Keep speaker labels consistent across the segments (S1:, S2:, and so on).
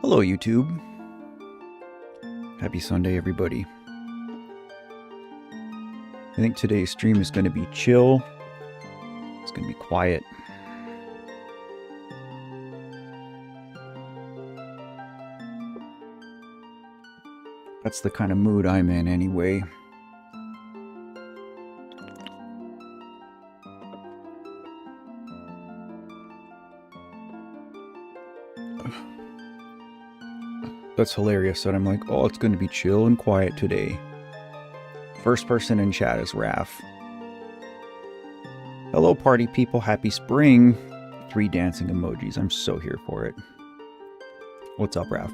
S1: Hello, YouTube. Happy Sunday, everybody. I think today's stream is going to be chill. It's going to be quiet. That's the kind of mood I'm in anyway. That's hilarious that I'm like, oh, it's going to be chill and quiet today. First person in chat is Raph. Hello, party people. Happy spring. 3 dancing emojis. I'm so here for it. What's up, Raph?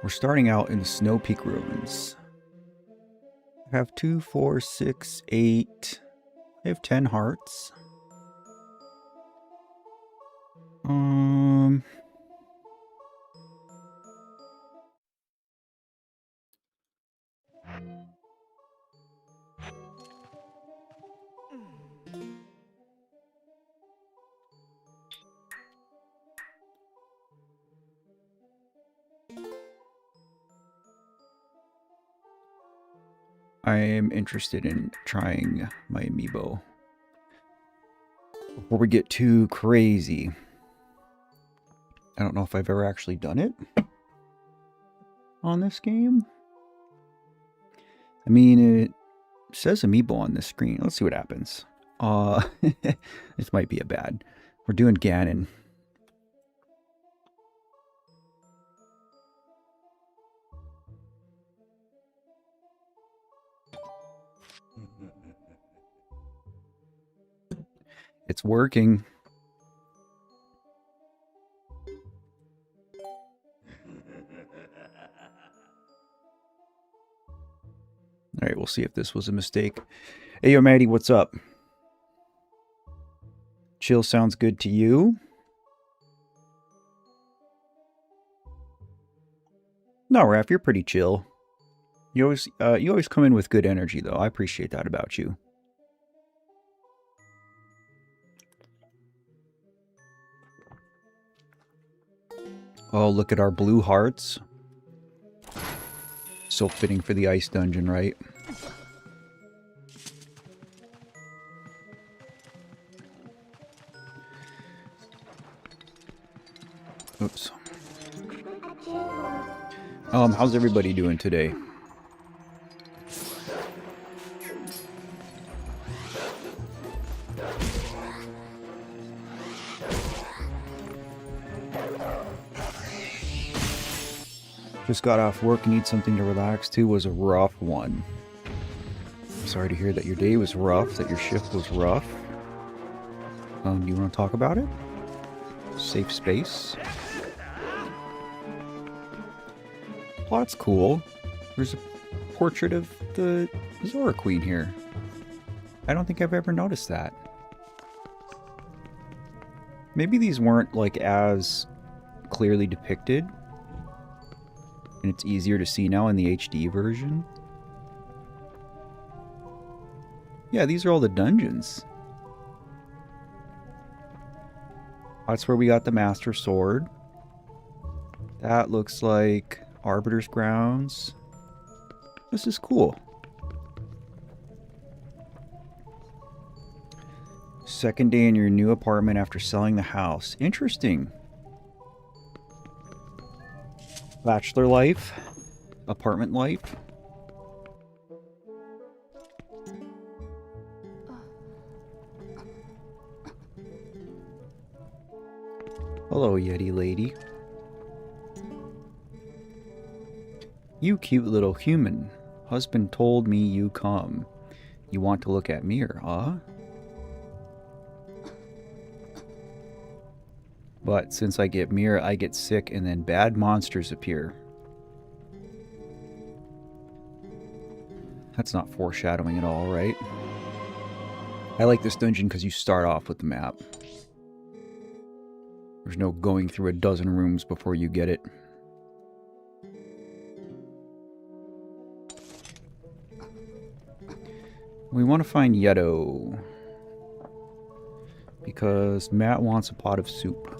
S1: We're starting out in the Snowpeak Ruins. I have 2, 4, 6, 8. I have 10 hearts. I am interested in trying my amiibo before we get too crazy. I don't know if I've ever actually done it on this game. I mean, it says amiibo on this screen. Let's see what happens. This might be a bad. We're doing Ganon. It's working. Alright, we'll see if this was a mistake. Hey, yo, Maddie, what's up? Chill sounds good to you? No, Raph, you're pretty chill. You always come in with good energy, though. I appreciate that about you. Oh, look at our blue hearts. So fitting for the ice dungeon, right? Oops. How's everybody doing today? Just got off work and need something to relax to. Was a rough one. I'm sorry to hear that your day was rough, that your shift was rough. Do you want to talk about it? Safe space. Oh, that's cool. There's a portrait of the Zora Queen here. I don't think I've ever noticed that. Maybe these weren't like as clearly depicted. And it's easier to see now in the HD version. Yeah, these are all the dungeons. That's where we got the Master Sword. That looks like Arbiter's Grounds. This is cool. Second day in your new apartment after selling the house. Interesting. Bachelor life, apartment life. Hello, Yeti lady. You cute little human. Husband told me you come. You want to look at mirror, huh? But since I get mirror, I get sick and then bad monsters appear. That's not foreshadowing at all, right? I like this dungeon because you start off with the map. There's no going through a dozen rooms before you get it. We want to find Yeto. Because Matt wants a pot of soup.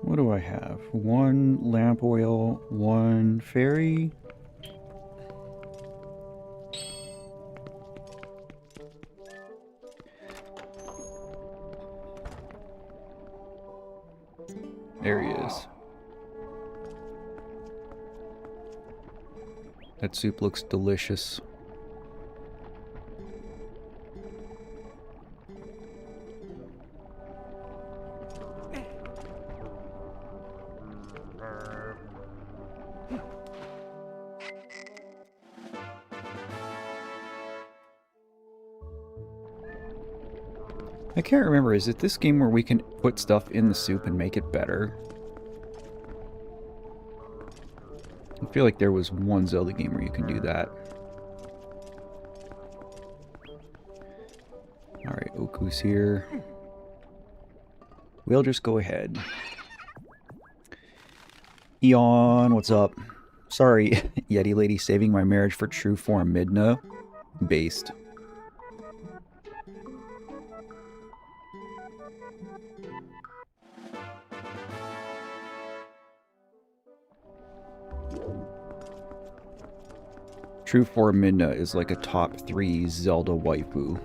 S1: What do I have? 1 lamp oil, 1 fairy. There he is. That soup looks delicious. I can't remember, is it this game where we can put stuff in the soup and make it better? I feel like there was one Zelda game where you can do that. Alright, Oku's here. We'll just go ahead. Eon, what's up? Sorry, Yeti lady, saving my marriage for true form Midna. Based. True form Midna is like a top 3 Zelda waifu.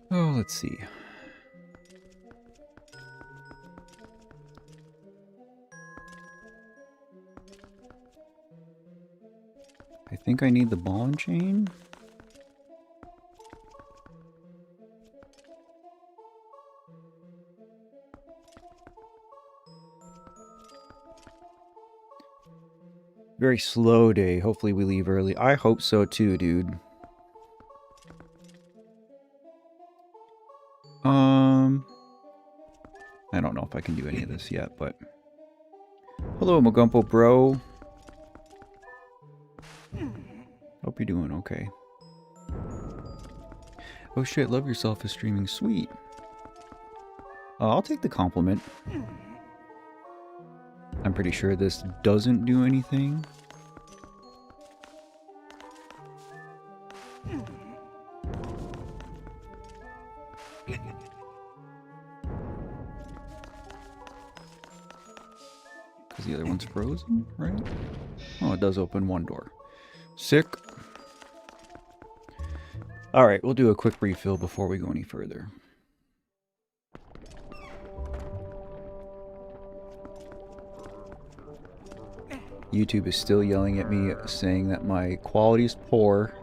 S1: Oh, let's see. I think I need the ball and chain. Very slow day. Hopefully we leave early. I hope so too, dude. I don't know if I can do any of this yet, but... Hello, Magumpo bro. Hope you're doing okay. Oh shit, love yourself is streaming. Sweet. I'll take the compliment. I'm pretty sure this doesn't do anything. Because the other one's frozen, right? Oh, it does open one door. Sick. Alright, we'll do a quick refill before we go any further. YouTube is still yelling at me, saying that my quality is poor.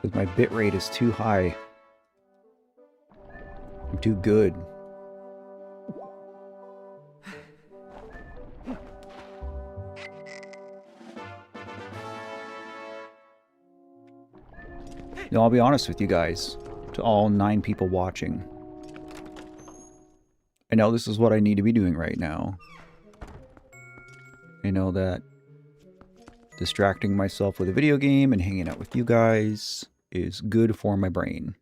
S1: Because my bitrate is too high. I'm too good. No, I'll be honest with you guys, to all 9 people watching. I know this is what I need to be doing right now. I know that distracting myself with a video game and hanging out with you guys is good for my brain.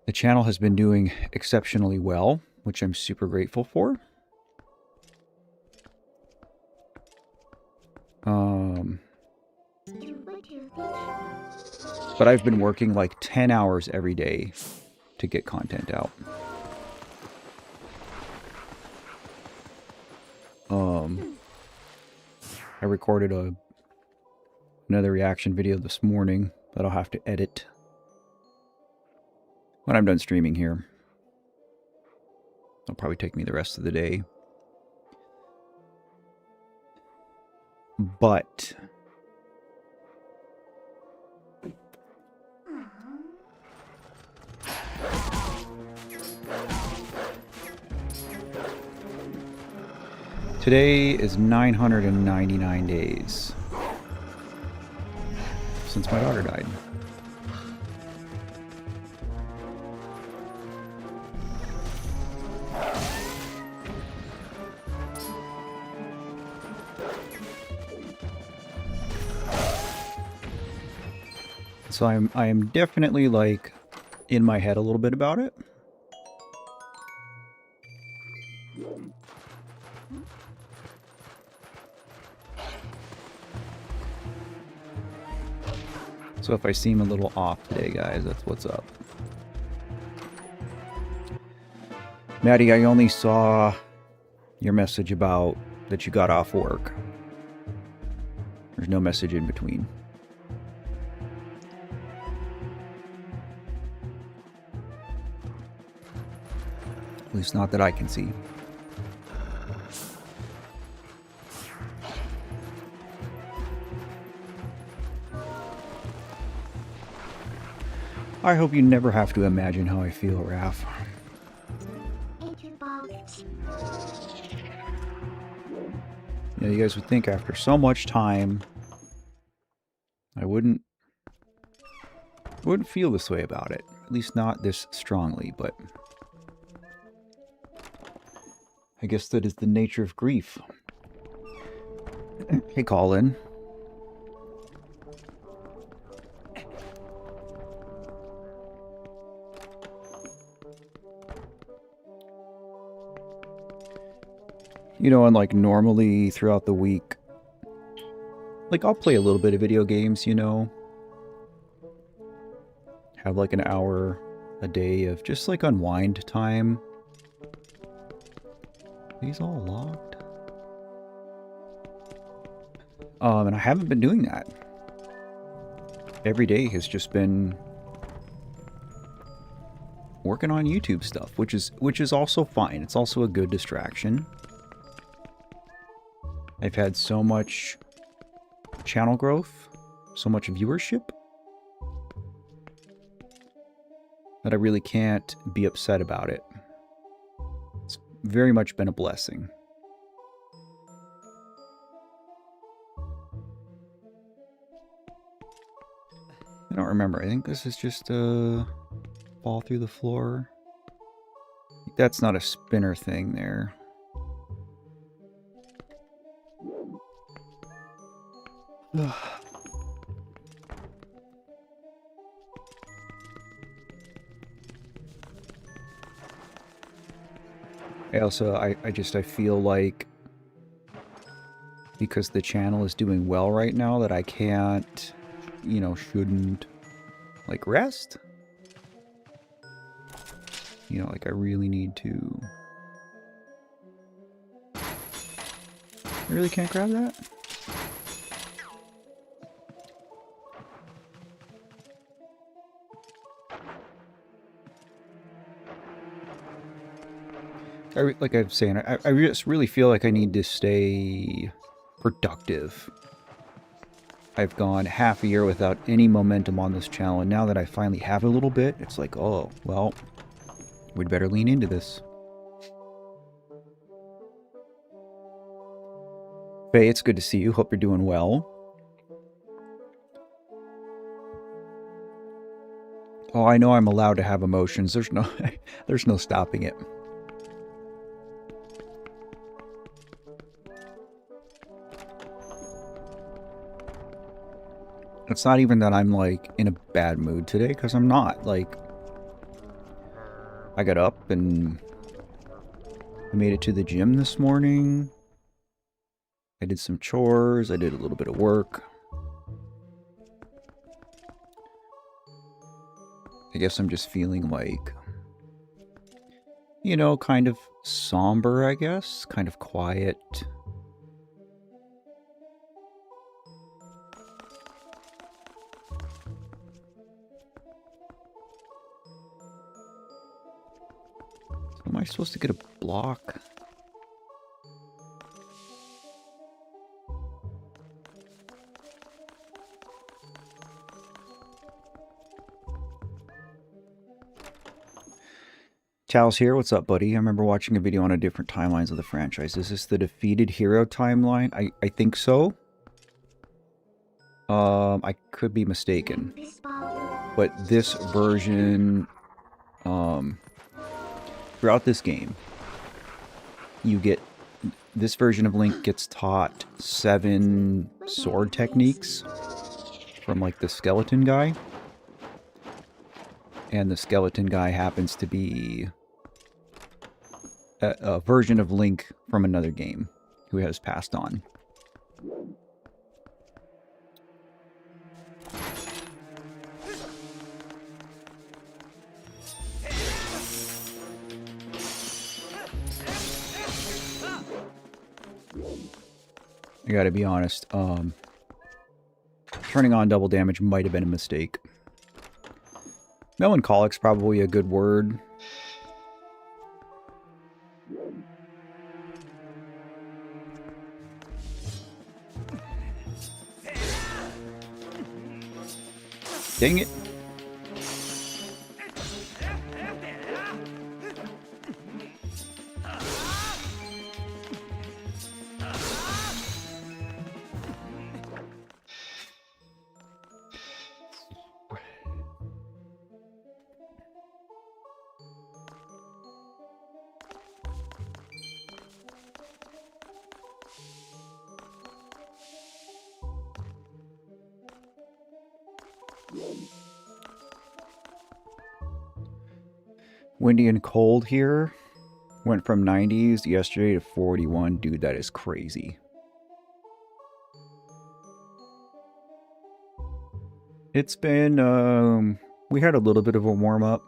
S1: The channel has been doing exceptionally well, which I'm super grateful for. But I've been working like 10 hours every day to get content out. I recorded another reaction video this morning that I'll have to edit when I'm done streaming here. It'll probably take me the rest of the day. But today is 999 days since my daughter died. So I am definitely like in my head a little bit about it. So if I seem a little off today, guys, that's what's up. Maddie, I only saw your message about that you got off work. There's no message in between. At least not that I can see. I hope you never have to imagine how I feel, Raph. Yeah, you guys would think after so much time, I wouldn't feel this way about it. At least not this strongly, but I guess that is the nature of grief. Hey, Colin. You know, and like normally throughout the week, like I'll play a little bit of video games, you know. Have like an hour a day of just like unwind time. These all locked? And I haven't been doing that. Every day has just been working on YouTube stuff, which is also fine. It's also a good distraction. I've had so much channel growth, so much viewership, that I really can't be upset about it. It's very much been a blessing. I don't remember. I think this is just a fall through the floor. That's not a spinner thing there. I feel like because the channel is doing well right now that I can't, you know, shouldn't like rest. You know, like I really need to. I really can't grab that? Like I'm saying, I just really feel like I need to stay productive. I've gone half a year without any momentum on this channel, and now that I finally have a little bit, it's like, oh, well, we'd better lean into this. Faye, it's good to see you. Hope you're doing well. Oh, I know I'm allowed to have emotions. There's no stopping it. It's not even that I'm, like, in a bad mood today, because I'm not. Like, I got up and I made it to the gym this morning. I did some chores. I did a little bit of work. I guess I'm just feeling, like, you know, kind of somber, I guess. Kind of quiet. Am I supposed to get a block? Chow's here. What's up, buddy? I remember watching a video on a different timelines of the franchise. Is this the defeated hero timeline? I think so. I could be mistaken. But this version, throughout this game, this version of Link gets taught 7 sword techniques from, like, the skeleton guy. And the skeleton guy happens to be a version of Link from another game who has passed on. I gotta be honest, turning on double damage might have been a mistake. Melancholic's probably a good word. Dang it. Windy and cold here. Went from 90s yesterday to 41. Dude, that is crazy. It's been, we had a little bit of a warm-up.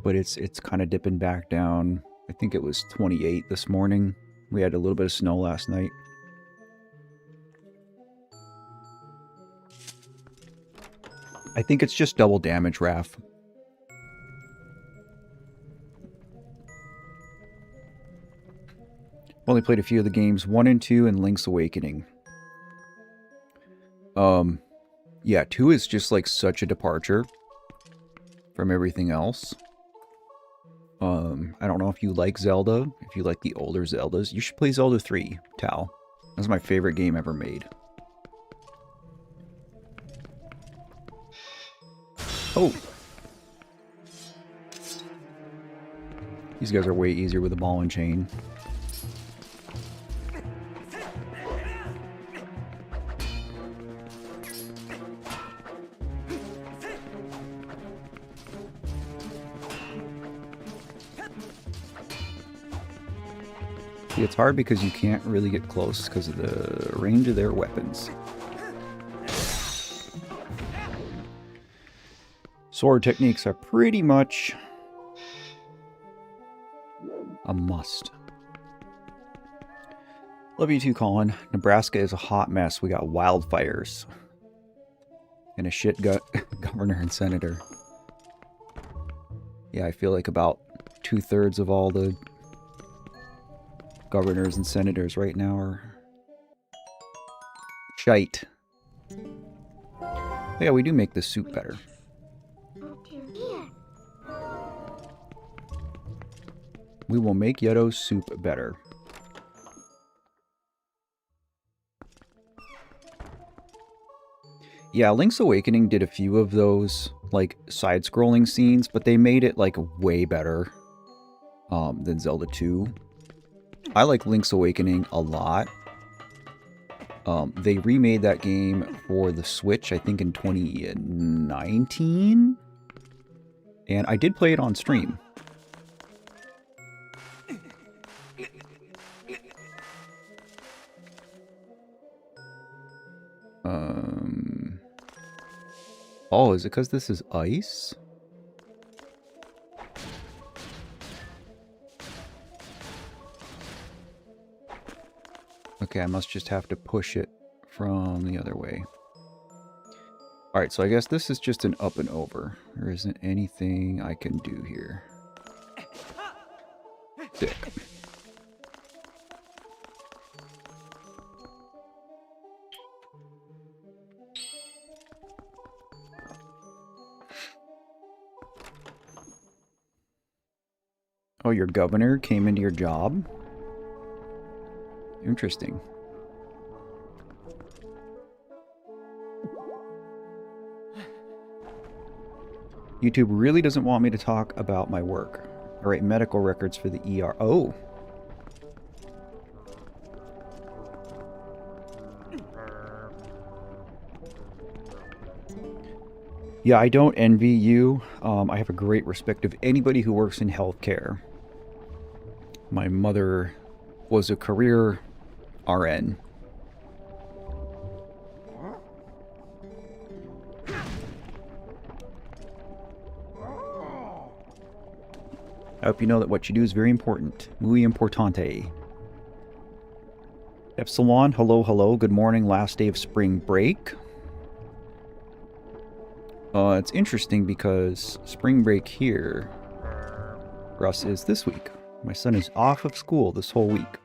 S1: But it's kind of dipping back down. I think it was 28 this morning. We had a little bit of snow last night. I think it's just double damage, Raph. Only played a few of the games, 1 and 2 and Link's Awakening. Yeah, 2 is just like such a departure from everything else. I don't know if you like Zelda, if you like the older Zeldas. You should play Zelda 3, Tao. That's my favorite game ever made. Oh! These guys are way easier with a ball and chain. See, it's hard because you can't really get close because of the range of their weapons. Sword techniques are pretty much a must. Love you too, Colin. Nebraska is a hot mess. We got wildfires. And a shit governor and senator. Yeah, I feel like about 2/3 of all the governors and senators right now are shite. Yeah, we do make the soup better. We will make Yeto's soup better. Yeah, Link's Awakening did a few of those, like, side-scrolling scenes, but they made it, like, way better than Zelda 2. I like Link's Awakening a lot. They remade that game for the Switch, I think, in 2019? And I did play it on stream. Oh, is it because this is ice? Okay, I must just have to push it from the other way. Alright, so I guess this is just an up and over. There isn't anything I can do here. Sick. Oh, your governor came into your job? Interesting. YouTube really doesn't want me to talk about my work. I write medical records for the ER. Oh. Yeah, I don't envy you. I have a great respect of anybody who works in healthcare. My mother was a career RN. I hope you know that what you do is very important. Muy importante. Epsilon, hello, hello. Good morning. Last day of spring break. It's interesting because spring break here for us is this week. My son is off of school this whole week.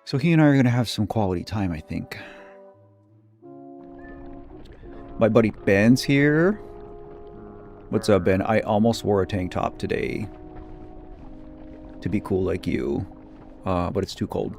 S1: So he and I are going to have some quality time, I think. My buddy Ben's here. What's up, Ben? I almost wore a tank top today to be cool like you, but it's too cold.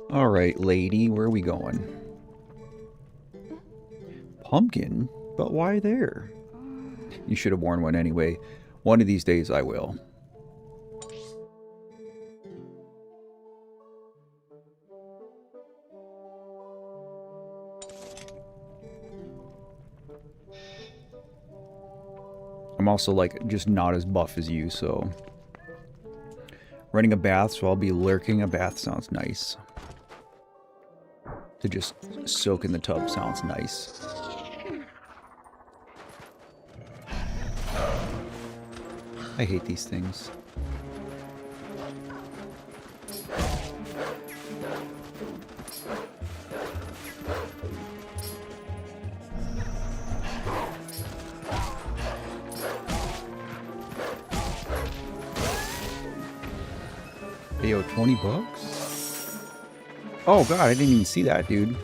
S1: All right, lady, where are we going? Pumpkin? But why there? You should have worn one anyway. One of these days I will. I'm also like just not as buff as you, so running a bath, so I'll be lurking. A bath sounds nice. To just soak in the tub sounds nice. I hate these things. Hey, yo, 20 bucks? Oh god, I didn't even see that, dude.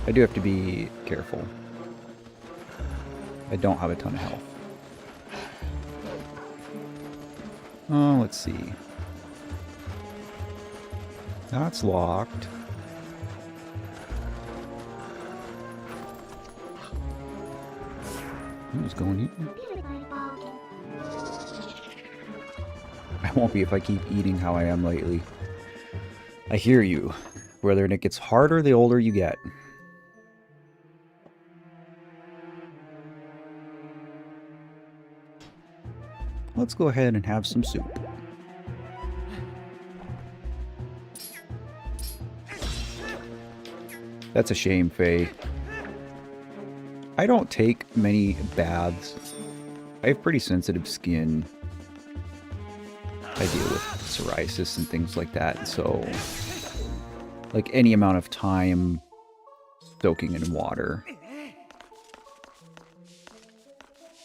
S1: I do have to be careful. I don't have a ton of health. Oh, let's see. That's locked. Who's going here? I won't be if I keep eating how I am lately. I hear you, brother, and it gets harder the older you get. Let's go ahead and have some soup. That's a shame, Faye. I don't take many baths. I have pretty sensitive skin. I deal with psoriasis and things like that, so like any amount of time soaking in water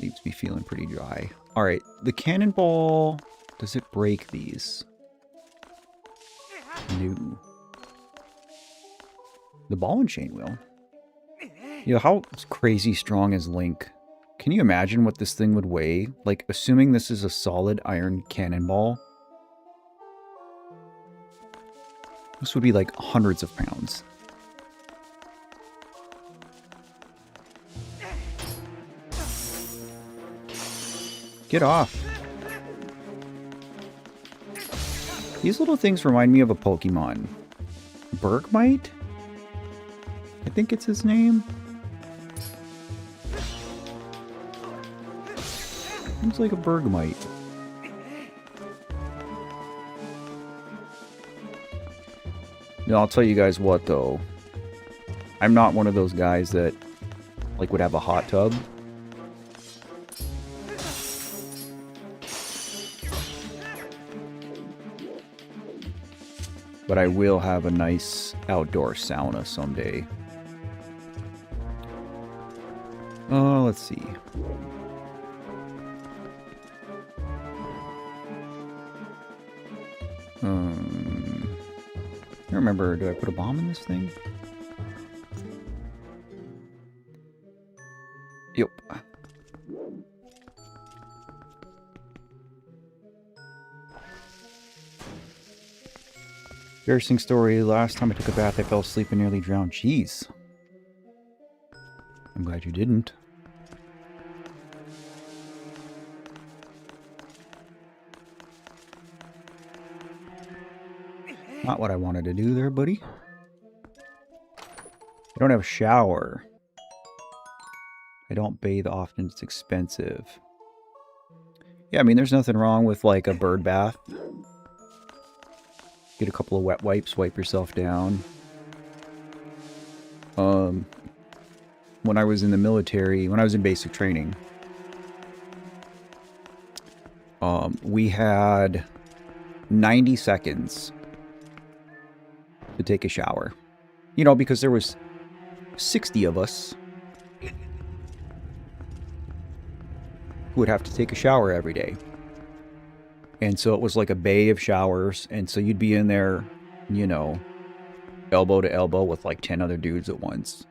S1: leaves me feeling pretty dry. Alright, the cannonball, does it break these? No. The ball and chain will. You know, how crazy strong is Link? Can you imagine what this thing would weigh? Like, assuming this is a solid iron cannonball. This would be like hundreds of pounds. Get off. These little things remind me of a Pokemon. Bergmite? I think it's his name. Seems like a Bergmite. No, I'll tell you guys what though. I'm not one of those guys that like would have a hot tub. But I will have a nice outdoor sauna someday. Oh, let's see. don't remember, do I put a bomb in this thing? Yep. Embarrassing story. Last time I took a bath, I fell asleep and nearly drowned. Jeez. I'm glad you didn't. Not what I wanted to do there, buddy. I don't have a shower. I don't bathe often. It's expensive. Yeah, I mean, there's nothing wrong with, like, a bird bath. Get a couple of wet wipes, wipe yourself down. When I was in the military, when I was in basic training, we had 90 seconds to take a shower. You know, because there was 60 of us who would have to take a shower every day. And so it was like a bay of showers. And so you'd be in there, you know, elbow to elbow with like 10 other dudes at once.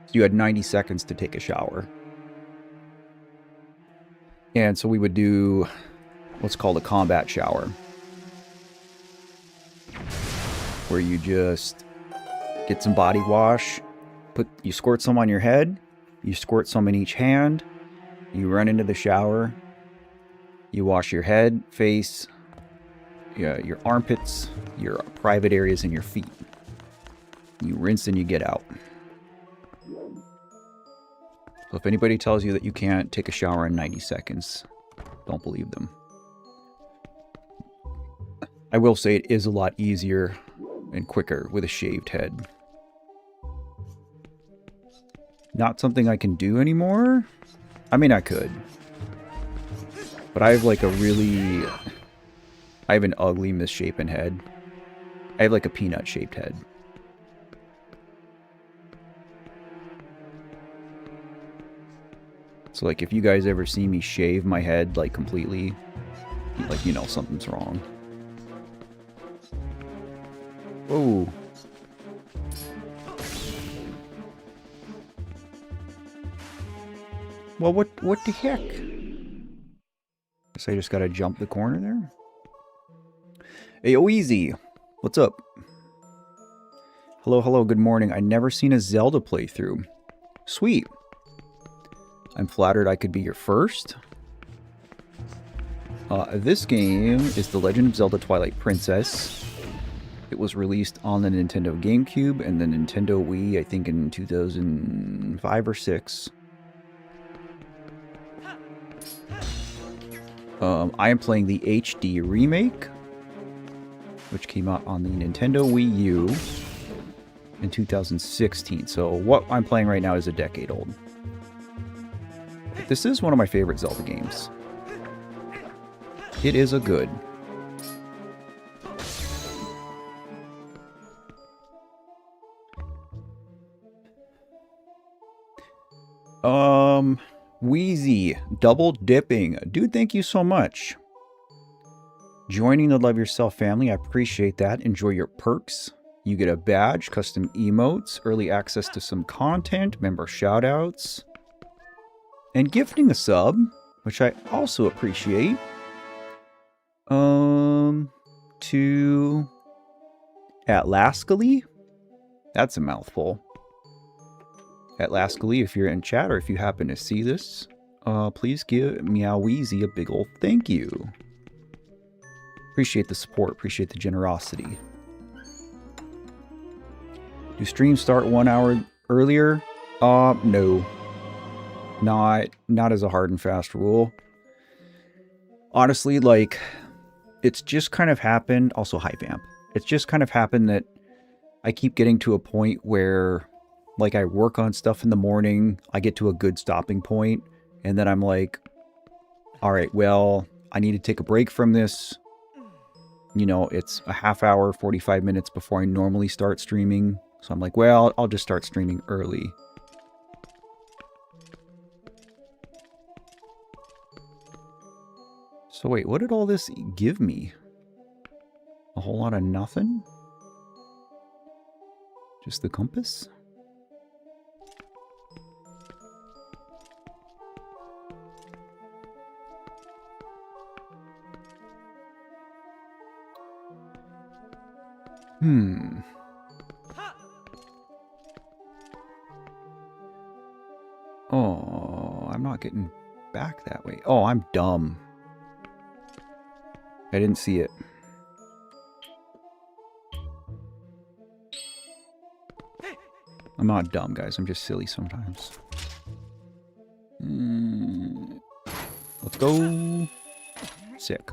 S1: So you had 90 seconds to take a shower. And so we would do what's called a combat shower, where you just get some body wash, you squirt some on your head, you squirt some in each hand, you run into the shower, you wash your head, face, your armpits, your private areas, and your feet. You rinse and you get out. So if anybody tells you that you can't take a shower in 90 seconds, don't believe them. I will say it is a lot easier and quicker with a shaved head. Not something I can do anymore. I mean, I could. But I have like a really... I have an ugly, misshapen head. I have like a peanut-shaped head. So like if you guys ever see me shave my head like completely, like, you know, something's wrong. Whoa. Well, what the heck? Guess I just gotta jump the corner there. Hey, Easy. What's up? Hello, hello, good morning. I never seen a Zelda playthrough. Sweet. I'm flattered I could be your first. This game is The Legend of Zelda Twilight Princess. It was released on the Nintendo GameCube and the Nintendo Wii, I think in 2005 or 6. I am playing the HD remake, which came out on the Nintendo Wii U in 2016. So what I'm playing right now is a decade old. This is one of my favorite Zelda games. It is a good. Wheezy, double dipping. Dude, thank you so much. Joining the Love Yourself family, I appreciate that. Enjoy your perks. You get a badge, custom emotes, early access to some content, member shoutouts, and gifting a sub, which I also appreciate. To Atlascally? That's a mouthful. Atlascally, if you're in chat or if you happen to see this, please give Meoweezy a big ol' thank you. Appreciate the support, appreciate the generosity. Do streams start 1 hour earlier? No. Not as a hard and fast rule. Honestly, like, it's just kind of happened, also hi Vamp. It's just kind of happened that I keep getting to a point where, like, I work on stuff in the morning, I get to a good stopping point, and then I'm like, all right, well, I need to take a break from this. You know, it's a half hour, 45 minutes before I normally start streaming. So I'm like, well, I'll just start streaming early. So wait, what did all this give me? A whole lot of nothing? Just the compass? Oh, I'm not getting back that way. Oh, I'm dumb. I didn't see it. I'm not dumb, guys. I'm just silly sometimes. Let's go. Sick.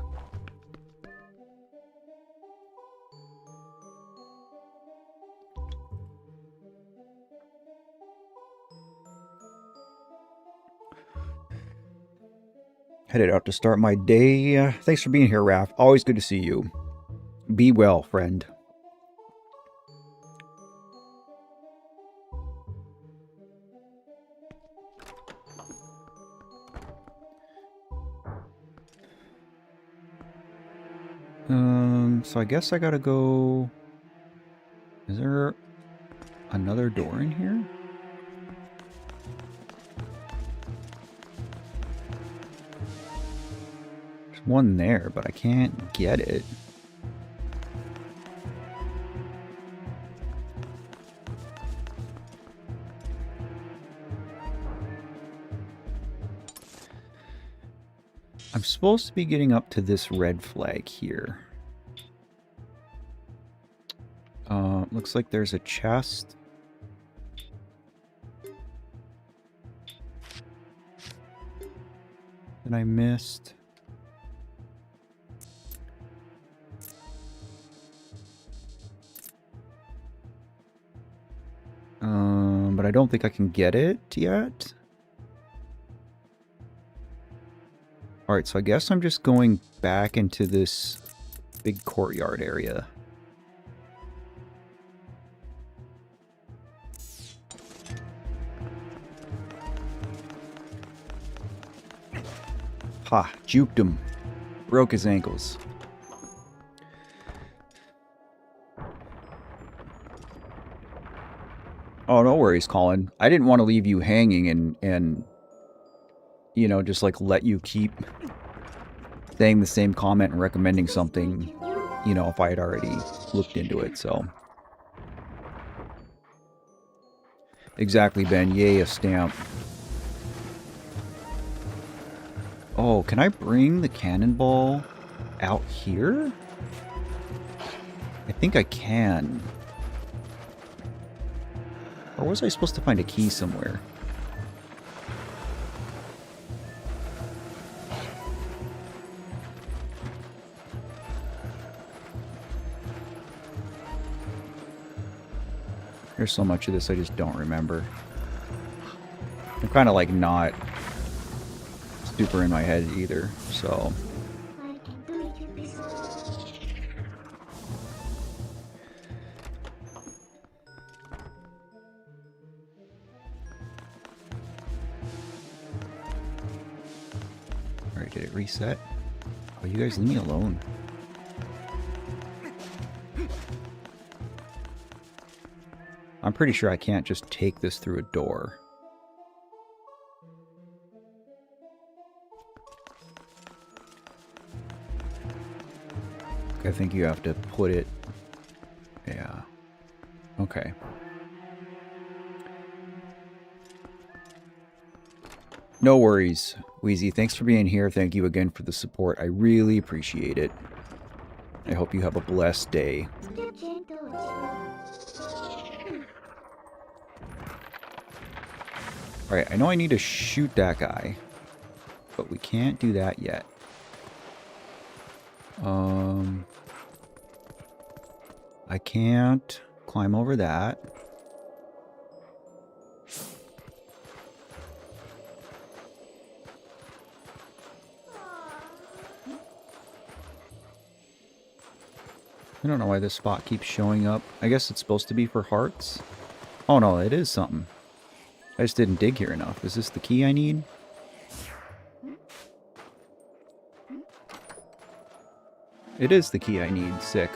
S1: Headed out to start my day. Thanks for being here, Raph. Always good to see you. Be well, friend. So I guess I gotta go... Is there another door in here? There's one there, but I can't get it. I'm supposed to be getting up to this red flag here. Looks like there's a chest. That I missed. But I don't think I can get it yet. Alright, so I guess I'm just going back into this big courtyard area. Ha, juked him. Broke his ankles. Oh, no worries, Colin. I didn't want to leave you hanging and you know, just like let you keep saying the same comment and recommending something, you know, if I had already looked into it, so. Exactly, Ben. Yay, a stamp. Oh, can I bring the cannonball out here? I think I can. Or was I supposed to find a key somewhere? There's so much of this I just don't remember. I'm kind of like not super in my head either, so. Alright, did it reset? Oh, you guys leave me alone. I'm pretty sure I can't just take this through a door. I think you have to put it... Yeah. Okay. No worries, Wheezy. Thanks for being here. Thank you again for the support. I really appreciate it. I hope you have a blessed day. Alright, I know I need to shoot that guy, but we can't do that yet. I can't climb over that. I don't know why this spot keeps showing up. I guess it's supposed to be for hearts. Oh no, it is something. I just didn't dig here enough. Is this the key I need? It is the key I need. Sick.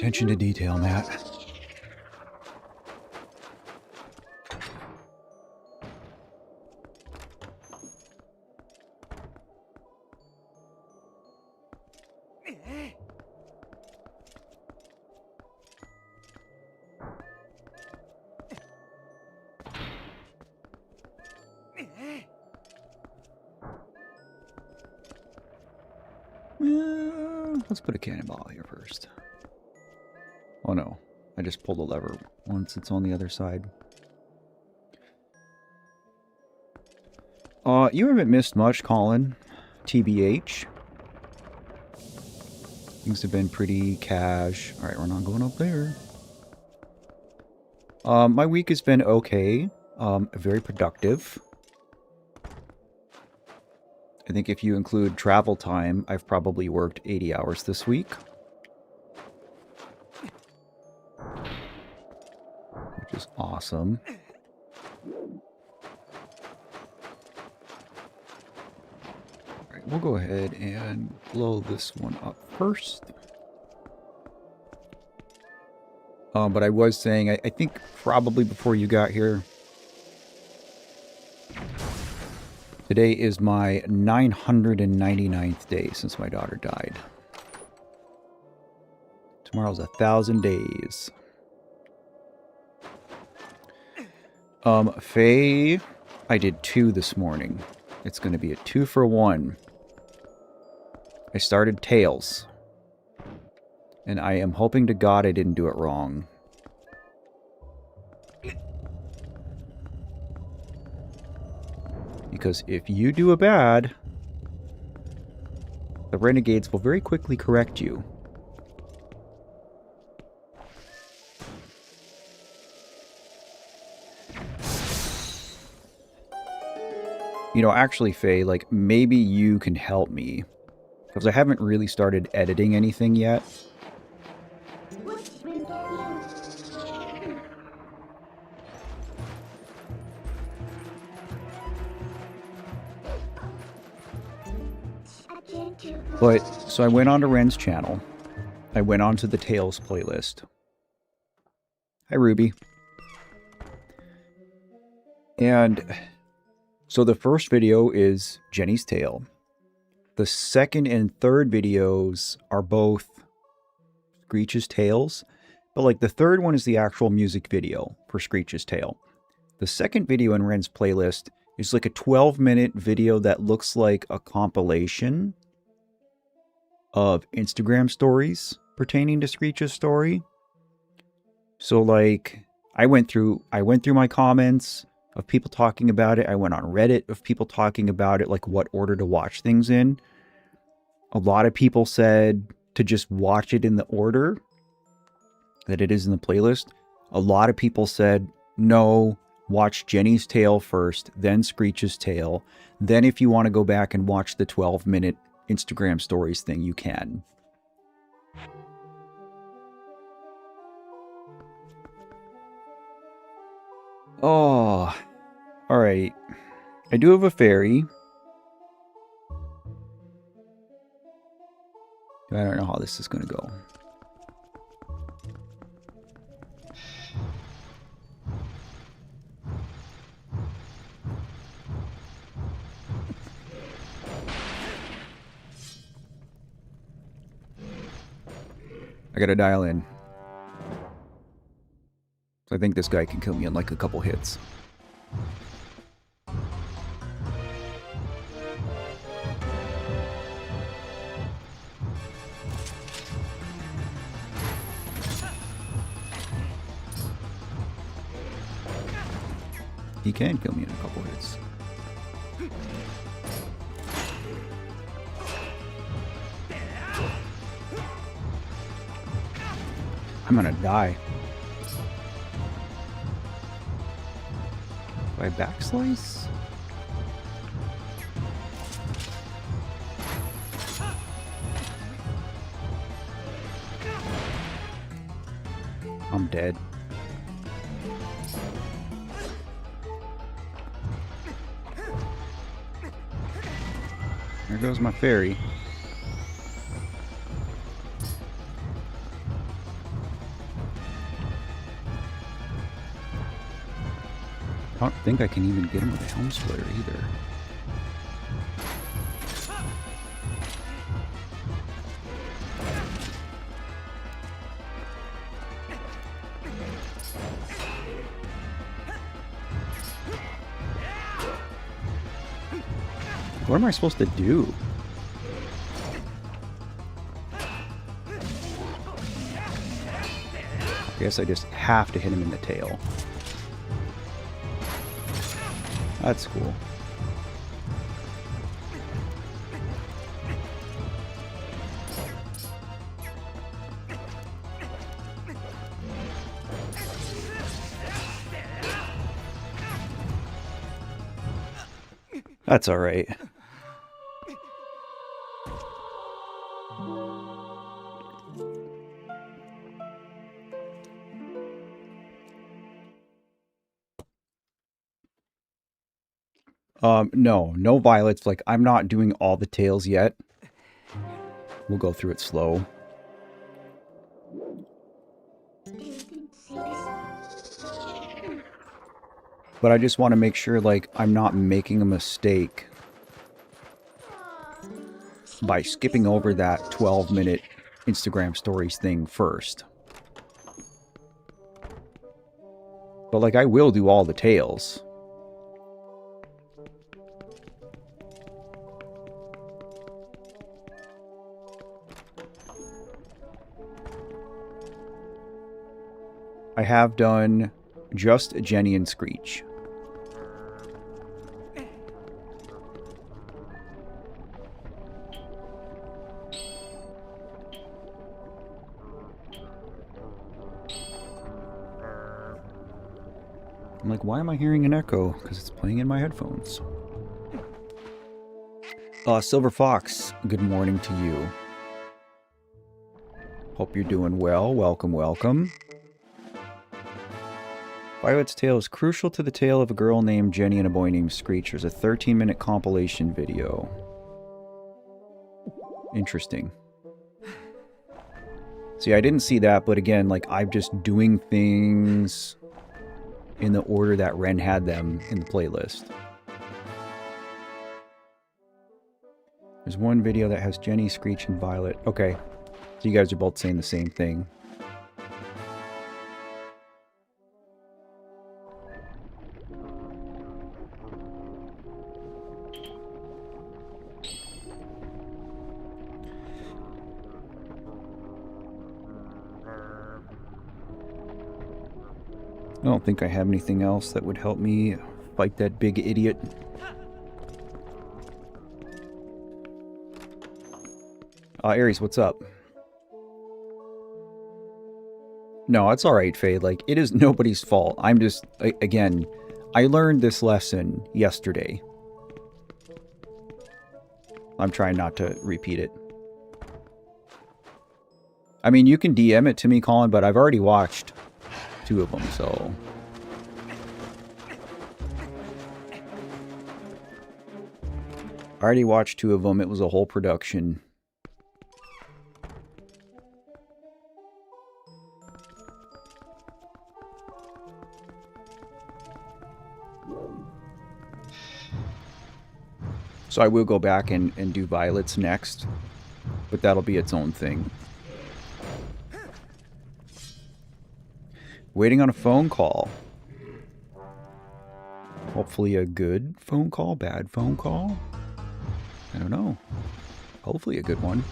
S1: attention to detail, Matt. Let's put a cannonball here first. Oh no, I just pulled the lever once it's on the other side. You haven't missed much, Colin. TBH. Things have been pretty cash. Alright, we're not going up there. My week has been okay. Very productive. I think if you include travel time, I've probably worked 80 hours this week. Which is awesome. Alright, we'll go ahead and blow this one up first. But I was saying, I think probably before you got here, today is my 999th day since my daughter died. Tomorrow's 1,000 days. Faye, I did 2 this morning. It's going to be a 2 for 1. I started Tails. And I am hoping to God I didn't do it wrong. Because if you do a bad, the renegades will very quickly correct you. You know, actually, Faye, like, maybe you can help me. Because I haven't really started editing anything yet. But, so I went on to Ren's channel. I went on to the Tales playlist. Hi, Ruby. And so the first video is Jenny's Tale. The second and third videos are both Screech's Tales. But like the third one is the actual music video for Screech's Tale. The second video in Ren's playlist is like a 12-minute video that looks like a compilation of Instagram stories pertaining to Screech's story. So like I went through my comments of people talking about it. I went on Reddit of people talking about it, like what order to watch things in. A lot of people said to just watch it in the order that it is in the playlist. A lot of people said, no, watch Jenny's Tale first, then Screech's Tale. Then if you want to go back and watch the 12-minute Instagram stories thing, you can. Oh, all right. I do have a fairy. I don't know how this is going to go. I gotta dial in. I think this guy can kill me in like a couple hits. He can kill me in a couple hits. I'm gonna die. Do I backslice? I'm dead. There goes my fairy. I don't think I can even get him with a helm splitter either. What am I supposed to do? I guess I just have to hit him in the tail. That's cool. That's all right. No violets. Like, I'm not doing all the tails yet. We'll go through it slow. But I just want to make sure, like, I'm not making a mistake by skipping over that 12-minute Instagram stories thing first. But, like, I will do all the tails. I have done just Jenny and Screech. I'm like, why am I hearing an echo? Because it's playing in my headphones. Silver Fox, good morning to you. Hope you're doing well. Welcome, welcome. Violet's tale is crucial to the tale of a girl named Jenny and a boy named Screech. There's a 13-minute compilation video. Interesting. See, I didn't see that, but again, like, I'm just doing things in the order that Ren had them in the playlist. There's one video that has Jenny, Screech, and Violet. Okay, so you guys are both saying the same thing. I don't think I have anything else that would help me fight that big idiot. Aries, what's up? No, it's alright, Faye. Like, it is nobody's fault. I'm just, again, I learned this lesson yesterday. I'm trying not to repeat it. I mean, you can DM it to me, Colin, but I've already watched 2 of them, so... I already watched 2 of them. It was a whole production. So I will go back and do Violet's next, but that'll be its own thing. Waiting on a phone call. Hopefully a good phone call, bad phone call. I don't know. Hopefully a good one.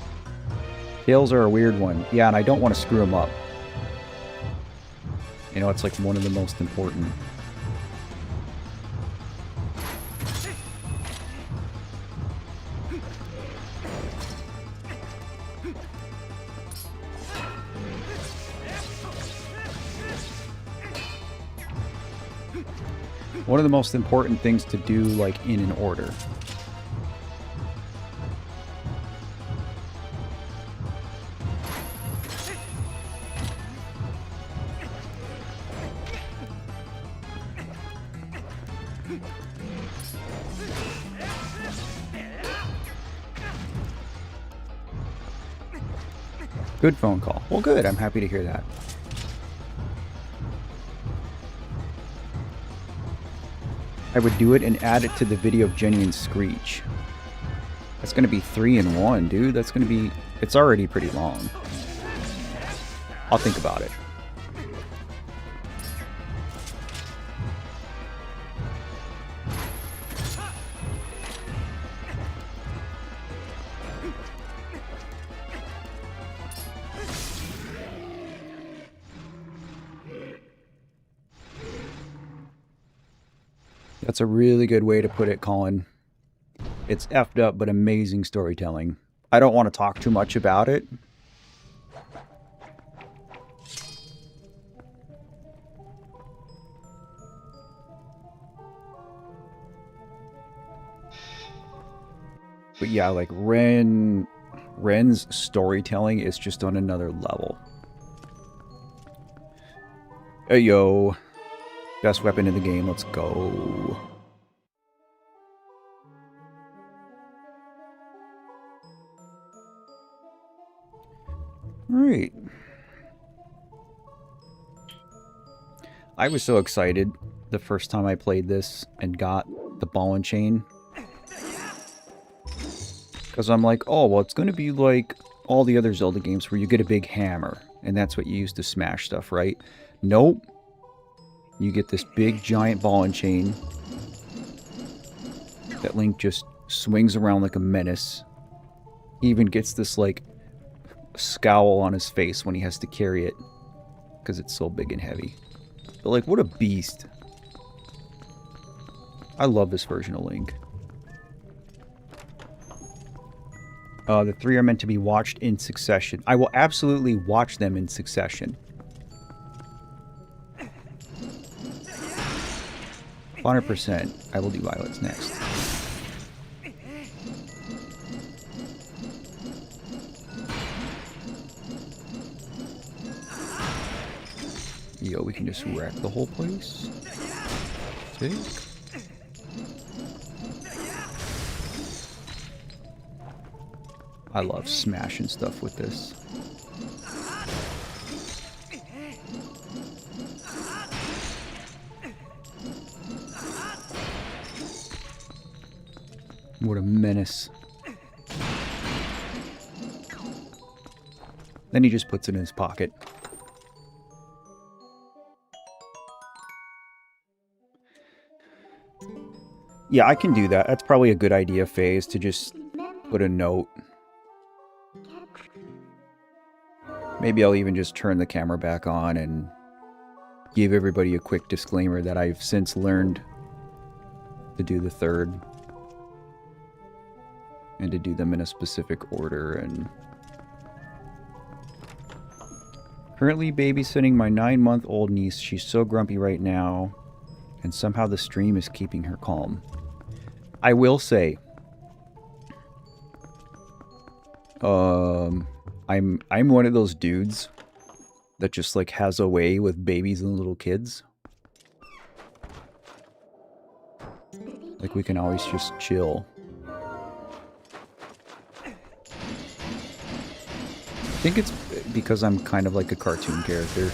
S1: Tails are a weird one. Yeah, and I don't want to screw them up. You know, it's like one of the most important. One of the most important things to do, like, in an order. Good phone call. Well, good. I'm happy to hear that. I would do it and add it to the video of Jenny and Screech. That's going to be 3 in 1, dude. That's going to be... It's already pretty long. I'll think about it. That's a really good way to put it, Colin. It's effed up, but amazing storytelling. I don't want to talk too much about it. But yeah, like Ren's storytelling is just on another level. Hey, yo. Best weapon in the game. Let's go. Alright. I was so excited the first time I played this and got the ball and chain. Because I'm like, oh, well, it's going to be like all the other Zelda games where you get a big hammer. And that's what you use to smash stuff, right? Nope. You get this big, giant ball and chain that Link just swings around like a menace. He even gets this, like, scowl on his face when he has to carry it. Because it's so big and heavy. But, like, what a beast. I love this version of Link. The 3 are meant to be watched in succession. I will absolutely watch them in succession. 100%. I will do Violet's next. Yo, we can just wreck the whole place. See? I love smashing stuff with this. What a menace. Then he just puts it in his pocket. Yeah, I can do that. That's probably a good idea, Phase, to just put a note. Maybe I'll even just turn the camera back on and give everybody a quick disclaimer that I've since learned to do the 3rd. And to do them in a specific order. And currently babysitting my 9-month-old niece. She's so grumpy right now. And somehow the stream is keeping her calm. I will say, I'm one of those dudes that just like has a way with babies and little kids. Like we can always just chill. I think it's because I'm kind of like a cartoon character.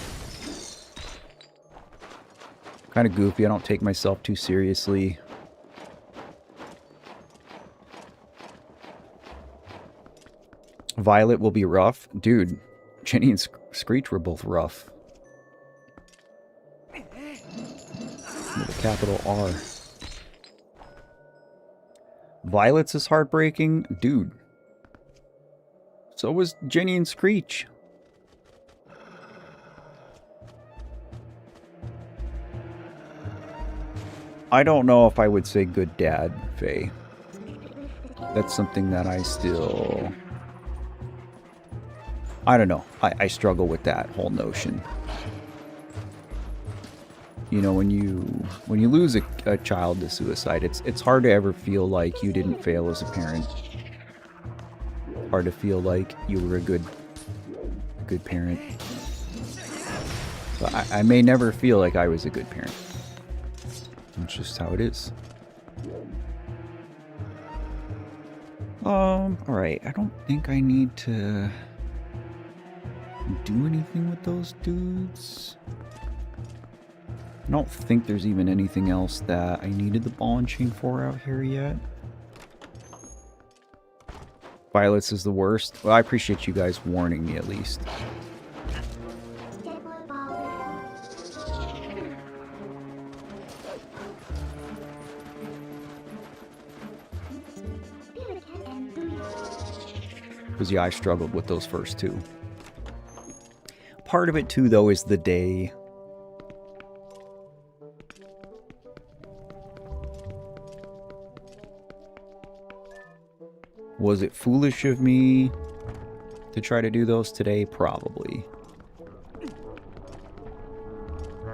S1: Kind of goofy. I don't take myself too seriously. Violet will be rough. Dude, Jenny and Screech were both rough. With a capital R. Violet's is heartbreaking. Dude. So was Jenny and Screech. I don't know if I would say good dad, Faye. That's something that I still... I don't know. I struggle with that whole notion. You know, when you lose a child to suicide, it's hard to ever feel like you didn't fail as a parent. Hard to feel like you were a good parent. But I may never feel like I was a good parent. That's just how it is. Alright. I don't think I need to do anything with those dudes. don't think there's even anything else that I needed the ball and chain for out here yet. Violets is the worst. Well, I appreciate you guys warning me at least. Because, yeah, I struggled with those first two. Part of it, too, though, is the day. Was it foolish of me to try to do those today? Probably.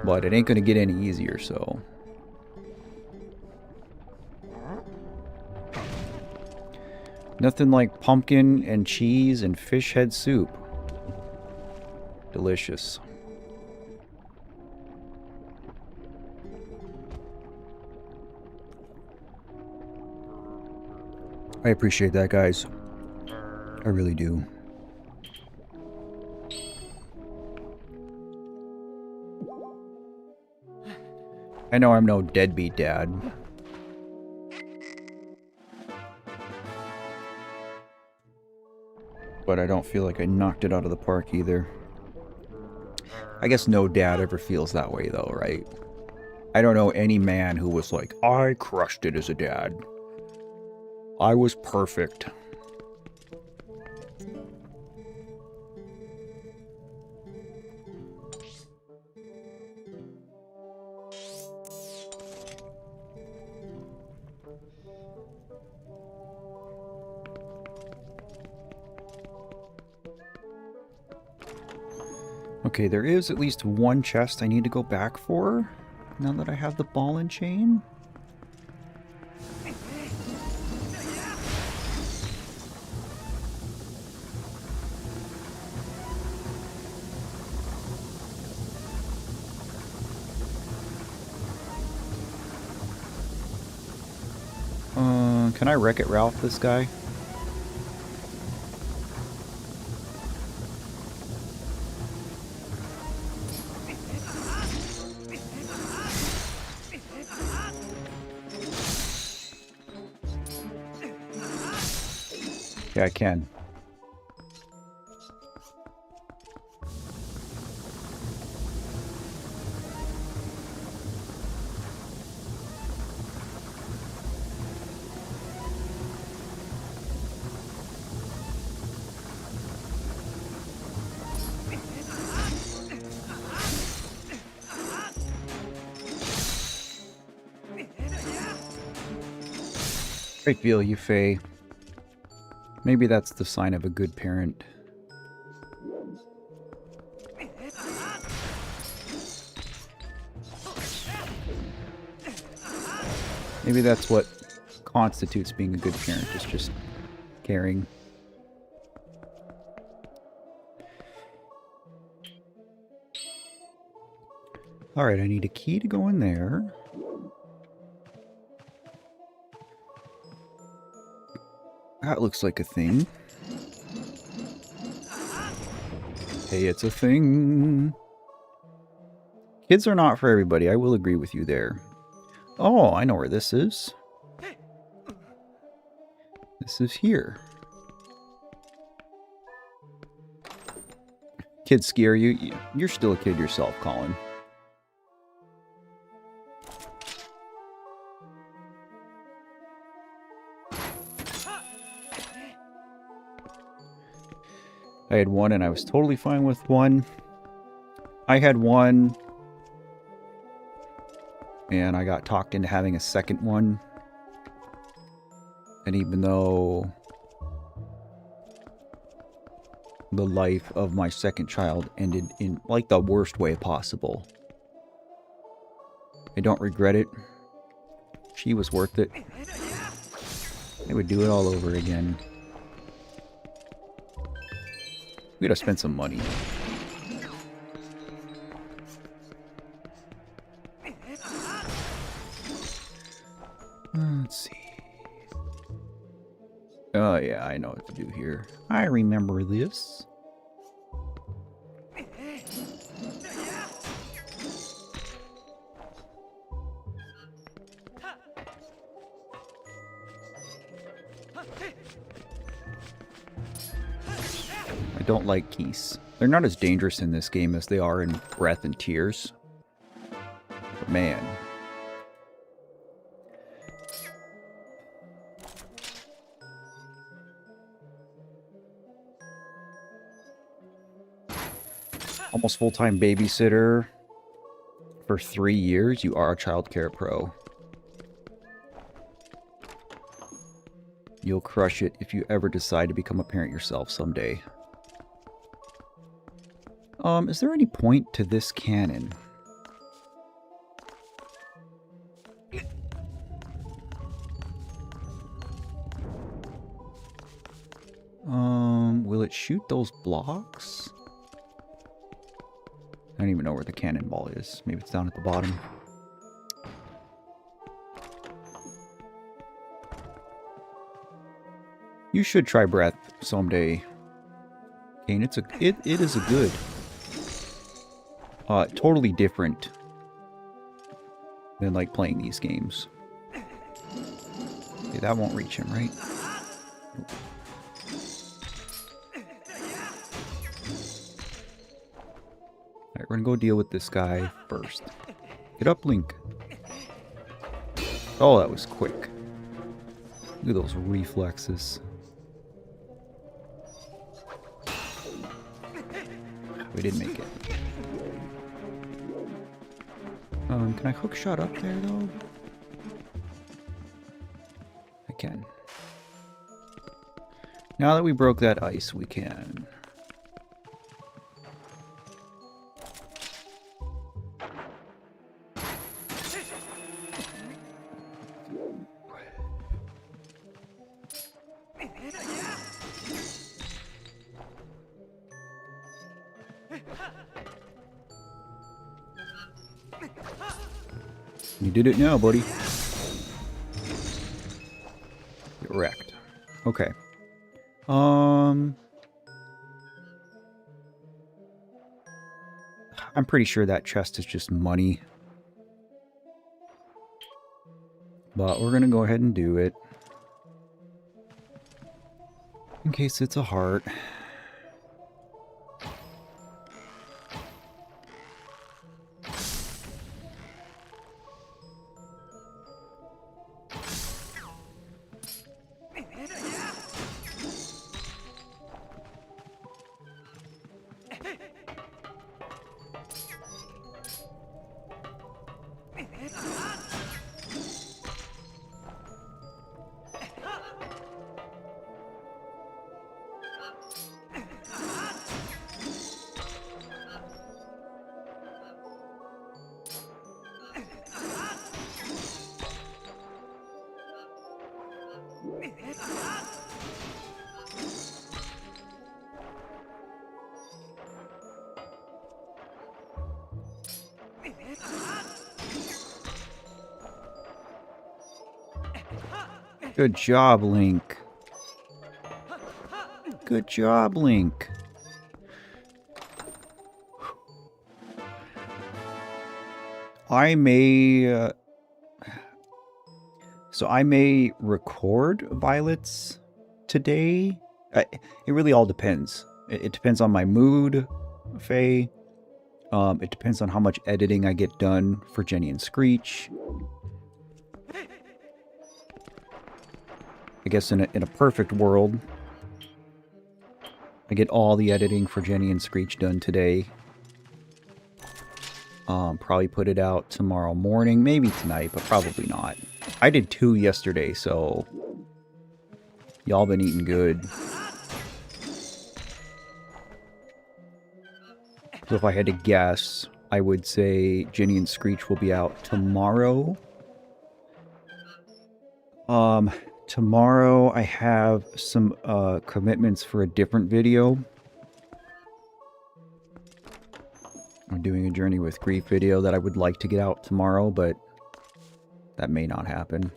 S1: But it ain't going to get any easier, so... Nothing like pumpkin and cheese and fish head soup. Delicious. I appreciate that, guys. I really do. I know I'm no deadbeat dad. But I don't feel like I knocked it out of the park either. I guess no dad ever feels that way though, right? I don't know any man who was like, I crushed it as a dad. I was perfect. Okay, there is at least one chest I need to go back for, now that I have the ball and chain. Can I Wreck-It Ralph this guy? Yeah, I can. I feel you, Faye. Maybe that's the sign of a good parent. Maybe that's what constitutes being a good parent, is just caring. Alright, I need a key to go in there. That looks like a thing. Hey, it's a thing. Kids are not for everybody. I will agree with you there. Oh, I know where this is. This is here. Kids scare you? You're still a kid yourself, Colin. I had one and I was totally fine with one. I had one and I got talked into having a second one. And even though the life of my second child ended in like the worst way possible, I don't regret it. She was worth it. I would do it all over again. We gotta spend some money. Let's see. Oh yeah, I know what to do here. I remember this. I don't like geese. They're not as dangerous in this game as they are in Breath and Tears. But man. Almost full-time babysitter for 3 years. You are a childcare pro. You'll crush it if you ever decide to become a parent yourself someday. Is there any point to this cannon? Will it shoot those blocks? I don't even know where the cannonball is. Maybe it's down at the bottom. You should try Breath someday. Kane, it is a good. Totally different than like playing these games. Okay, that won't reach him, right? Nope. Alright, we're gonna go deal with this guy first. Get up, Link. Oh, that was quick. Look at those reflexes. We didn't make it. Can I hook shot up there, though? I can. Now that we broke that ice, we can. You did it now, buddy. Get wrecked. Okay. I'm pretty sure that chest is just money. But we're gonna go ahead and do it. In case it's a heart. Good job, Link. Good job, Link. I may... So I may record Violets today. It really all depends. It depends on my mood, Faye. It depends on how much editing I get done for Jenny and Screech. I guess in a perfect world, I get all the editing for Jenny and Screech done today. Probably put it out tomorrow morning, maybe tonight, but probably not. I did 2 yesterday, so y'all been eating good. So if I had to guess, I would say Jenny and Screech will be out tomorrow. Tomorrow I have some commitments for a different video. I'm doing a Journey with Grief video that I would like to get out tomorrow, but that may not happen.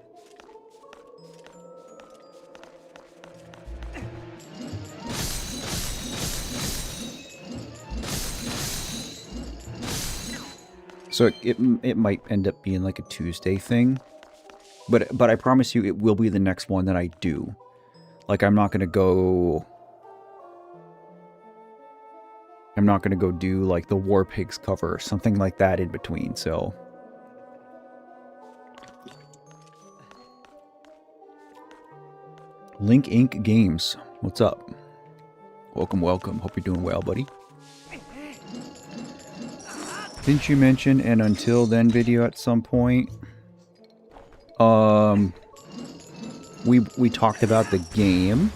S1: So it might end up being like a Tuesday thing. But I promise you it will be the next one that I do. Like, I'm not gonna go do, like, the War Pigs cover or something like that in between, so... Link Inc. Games, what's up? Welcome, welcome. Hope you're doing well, buddy. Didn't you mention an Until Then video at some point? We talked about the game.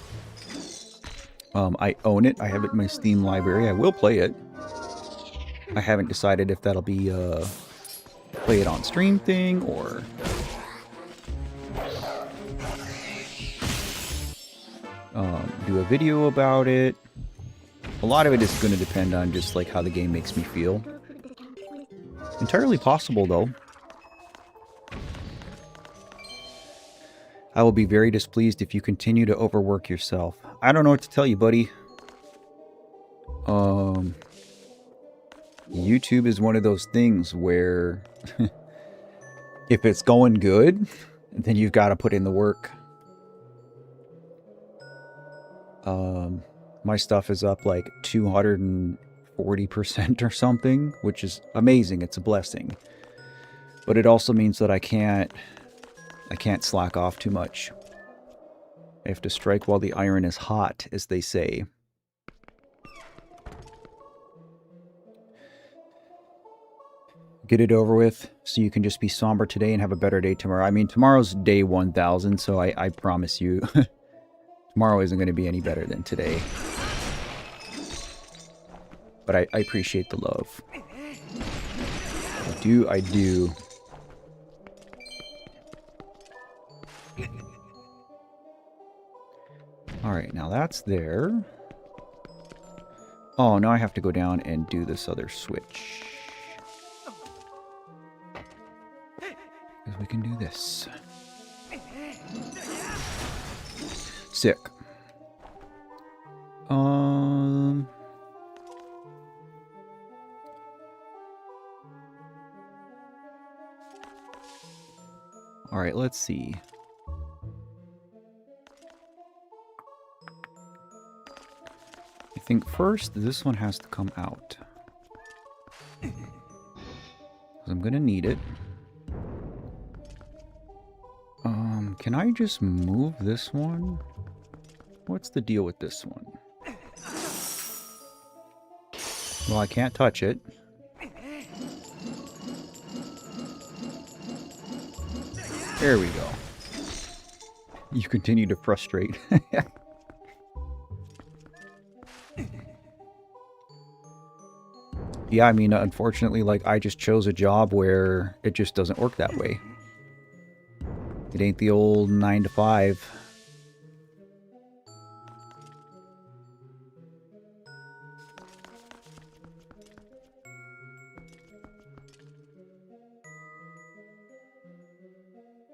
S1: I own it. I have it in my Steam library. I will play it. I haven't decided if that'll be play it on stream thing or do a video about it. A lot of it is going to depend on just like how the game makes me feel. Entirely possible though. I will be very displeased if you continue to overwork yourself. I don't know what to tell you, buddy. YouTube is one of those things where if it's going good, then you've got to put in the work. My stuff is up like 240% or something, which is amazing. It's a blessing. But it also means that I can't slack off too much. I have to strike while the iron is hot, as they say. Get it over with so you can just be somber today and have a better day tomorrow. I mean, tomorrow's day 1000, so I promise you, tomorrow isn't going to be any better than today. But I appreciate the love. I do. Alright, now that's there. Oh, now I have to go down and do this other switch. Because we can do this. Sick. Alright, let's see. I think first this one has to come out. I'm gonna need it. Can I just move this one? What's the deal with this one? Well, I can't touch it. There we go. You continue to frustrate. Yeah, I mean, unfortunately, like, I just chose a job where it just doesn't work that way. It ain't the old 9 to 5.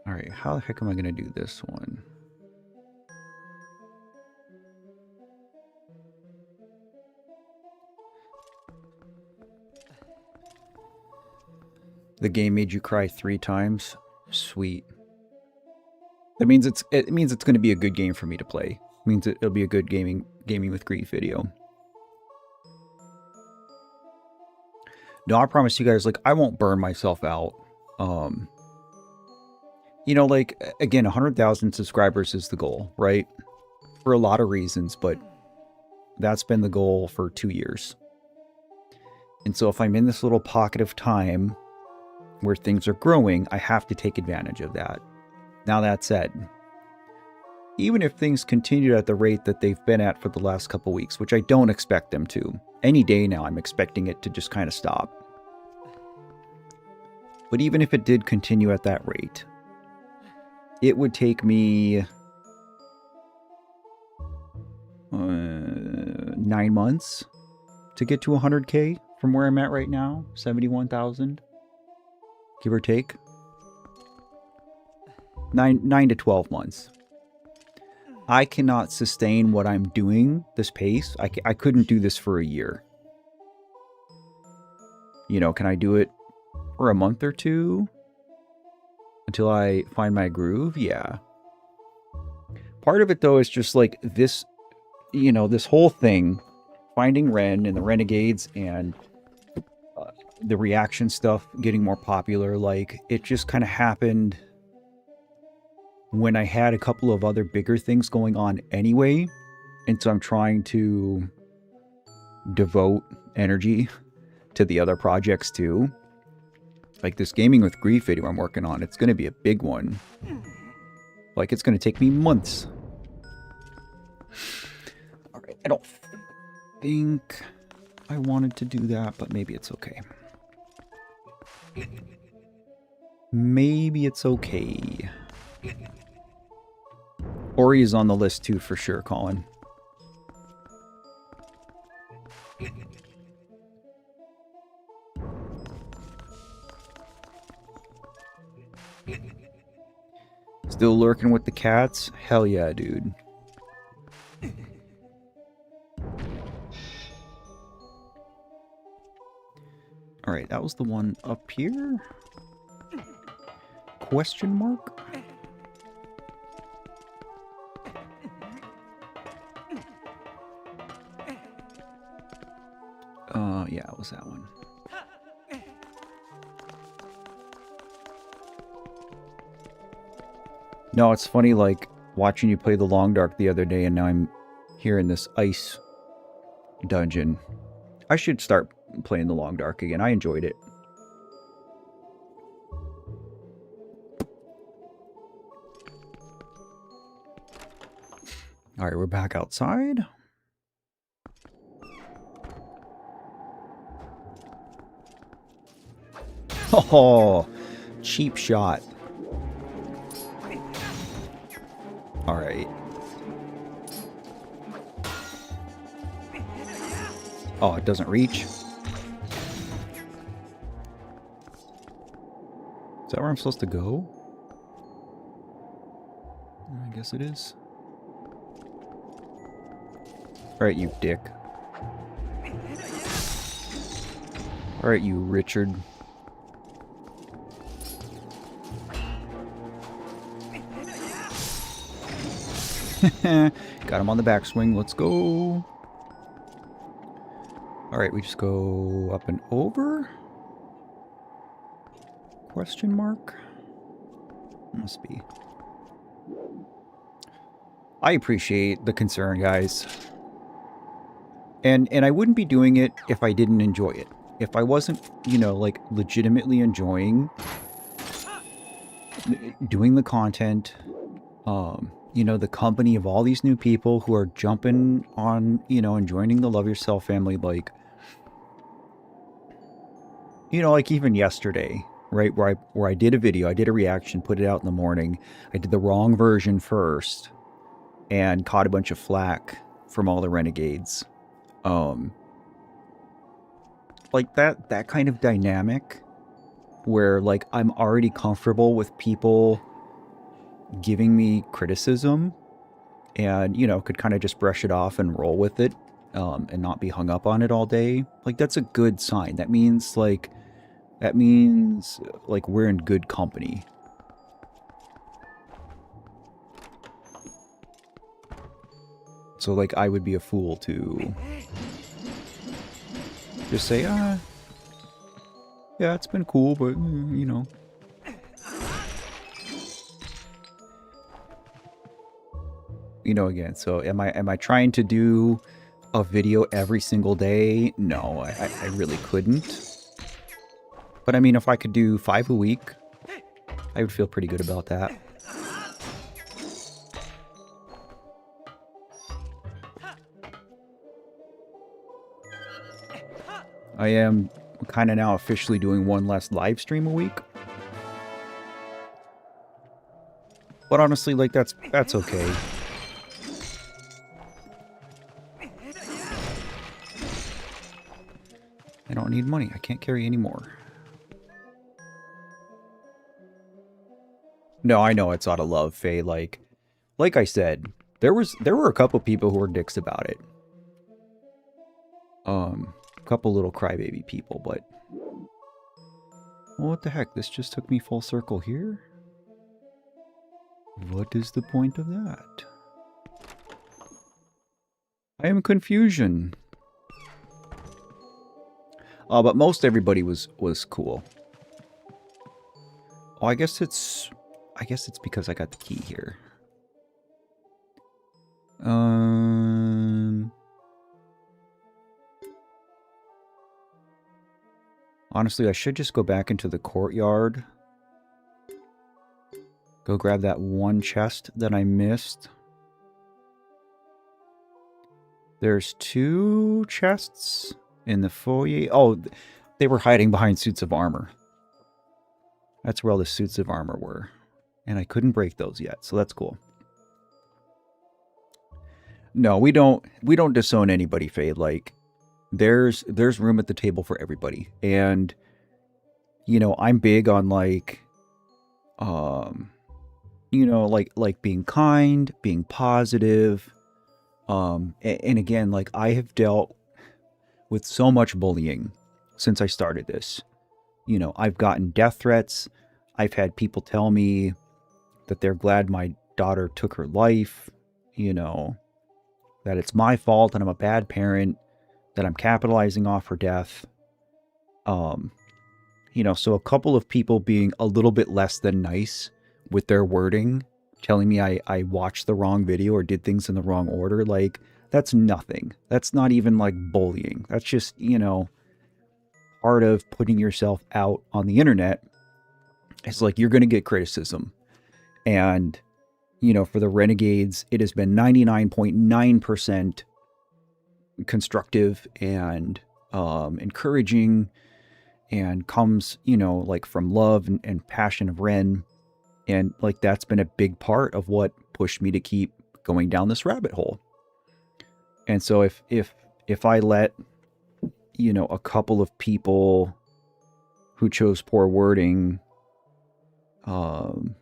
S1: Alright, how the heck am I going to do this one? The game made you cry 3 times? Sweet. That means it means it's going to be a good game for me to play. It means it'll be a good gaming with grief video. No, I promise you guys, like, I won't burn myself out. You know, like, again, 100,000 subscribers is the goal, right? For a lot of reasons, but that's been the goal for 2 years. And so if I'm in this little pocket of time where things are growing, I have to take advantage of that. Now that said, even if things continue at the rate that they've been at for the last couple weeks, which I don't expect them to, any day now I'm expecting it to just kind of stop. But even if it did continue at that rate, it would take me 9 months to get to 100K from where I'm at right now, 71,000, give or take. 9 to 12 months. I cannot sustain what I'm doing, this pace. I couldn't do this for a year. You know, can I do it for a month or two? Until I find my groove? Yeah. Part of it, though, is just like this, you know, this whole thing, finding Ren and the Renegades and the reaction stuff getting more popular. Like, it just kind of happened when I had a couple of other bigger things going on anyway. And so I'm trying to devote energy to the other projects too. Like this Gaming with Grief video I'm working on, it's going to be a big one. Like, it's going to take me months. Alright, I don't think I wanted to do that, but maybe it's okay. Maybe it's okay. Ori is on the list too, for sure, Colin. Still lurking with the cats? Hell yeah, dude. Alright, that was the one up here? Question mark? Yeah, it was that one. No, it's funny, like, watching you play the Long Dark the other day, and now I'm here in this ice dungeon. I should start playing the Long Dark again. I enjoyed it. Alright, we're back outside. Oh, cheap shot. Alright. Oh, it doesn't reach. Is that where I'm supposed to go? I guess it is. Alright, you dick. Alright, you Richard. Got him on the backswing. Let's go. Alright, we just go up and over? Question mark? Must be. I appreciate the concern, guys. And I wouldn't be doing it if I didn't enjoy it. If I wasn't, you know, like, legitimately enjoying doing the content, you know, the company of all these new people who are jumping on, you know, and joining the Love Yourself family, like, you know, like even yesterday, right, where I did a video, I did a reaction, put it out in the morning. I did the wrong version first and caught a bunch of flack from all the renegades. Like that kind of dynamic where, like, I'm already comfortable with people giving me criticism and, you know, could kind of just brush it off and roll with it, and not be hung up on it all day. Like, that's a good sign. That means like we're in good company. So, like, I would be a fool to just say, yeah, it's been cool, but, you know. You know, again, so am I trying to do a video every single day? No, I really couldn't. But I mean, if I could do 5 a week, I would feel pretty good about that. I am kind of now officially doing one less live stream a week. But honestly, like, that's okay. I don't need money. I can't carry any more. No, I know it's out of love, Faye. Like I said, there were a couple people who were dicks about it. A couple little crybaby people, but well, what the heck? This just took me full circle here. What is the point of that? I am confusion. But most everybody was cool. Oh, I guess it's because I got the key here. Honestly, I should just go back into the courtyard. Go grab that one chest that I missed. There's 2 chests in the foyer. Oh, they were hiding behind suits of armor. That's where all the suits of armor were. And I couldn't break those yet, so that's cool. No, we don't disown anybody, Fade. Like, there's room at the table for everybody. And, you know, I'm big on, like, you know, like being kind, being positive. And again, like, I have dealt with so much bullying since I started this. You know, I've gotten death threats. I've had people tell me that they're glad my daughter took her life, you know, that it's my fault and I'm a bad parent, that I'm capitalizing off her death. You know, so a couple of people being a little bit less than nice with their wording, telling me I watched the wrong video or did things in the wrong order, like, that's nothing. That's not even like bullying. That's just, you know, part of putting yourself out on the internet. It's like, you're going to get criticism. And, you know, for the Renegades, it has been 99.9% constructive and encouraging, and comes, you know, like from love and passion of Ren. And like, that's been a big part of what pushed me to keep going down this rabbit hole. And so if I let, you know, a couple of people who chose poor wording, you know,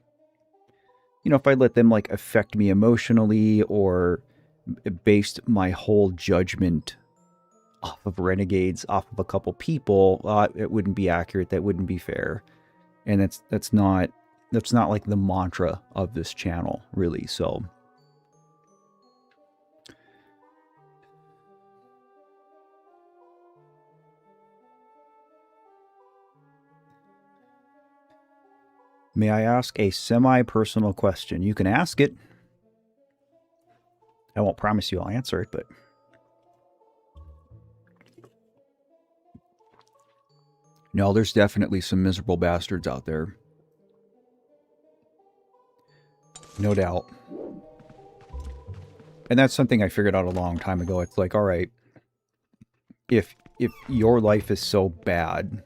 S1: if I let them like affect me emotionally or based my whole judgment off of Renegades, off of a couple people, it wouldn't be accurate. That wouldn't be fair. And that's not like the mantra of this channel, really. So may I ask a semi-personal question? You can ask it. I won't promise you I'll answer it, but no, there's definitely some miserable bastards out there. No doubt. And that's something I figured out a long time ago. It's like, all right, if your life is so bad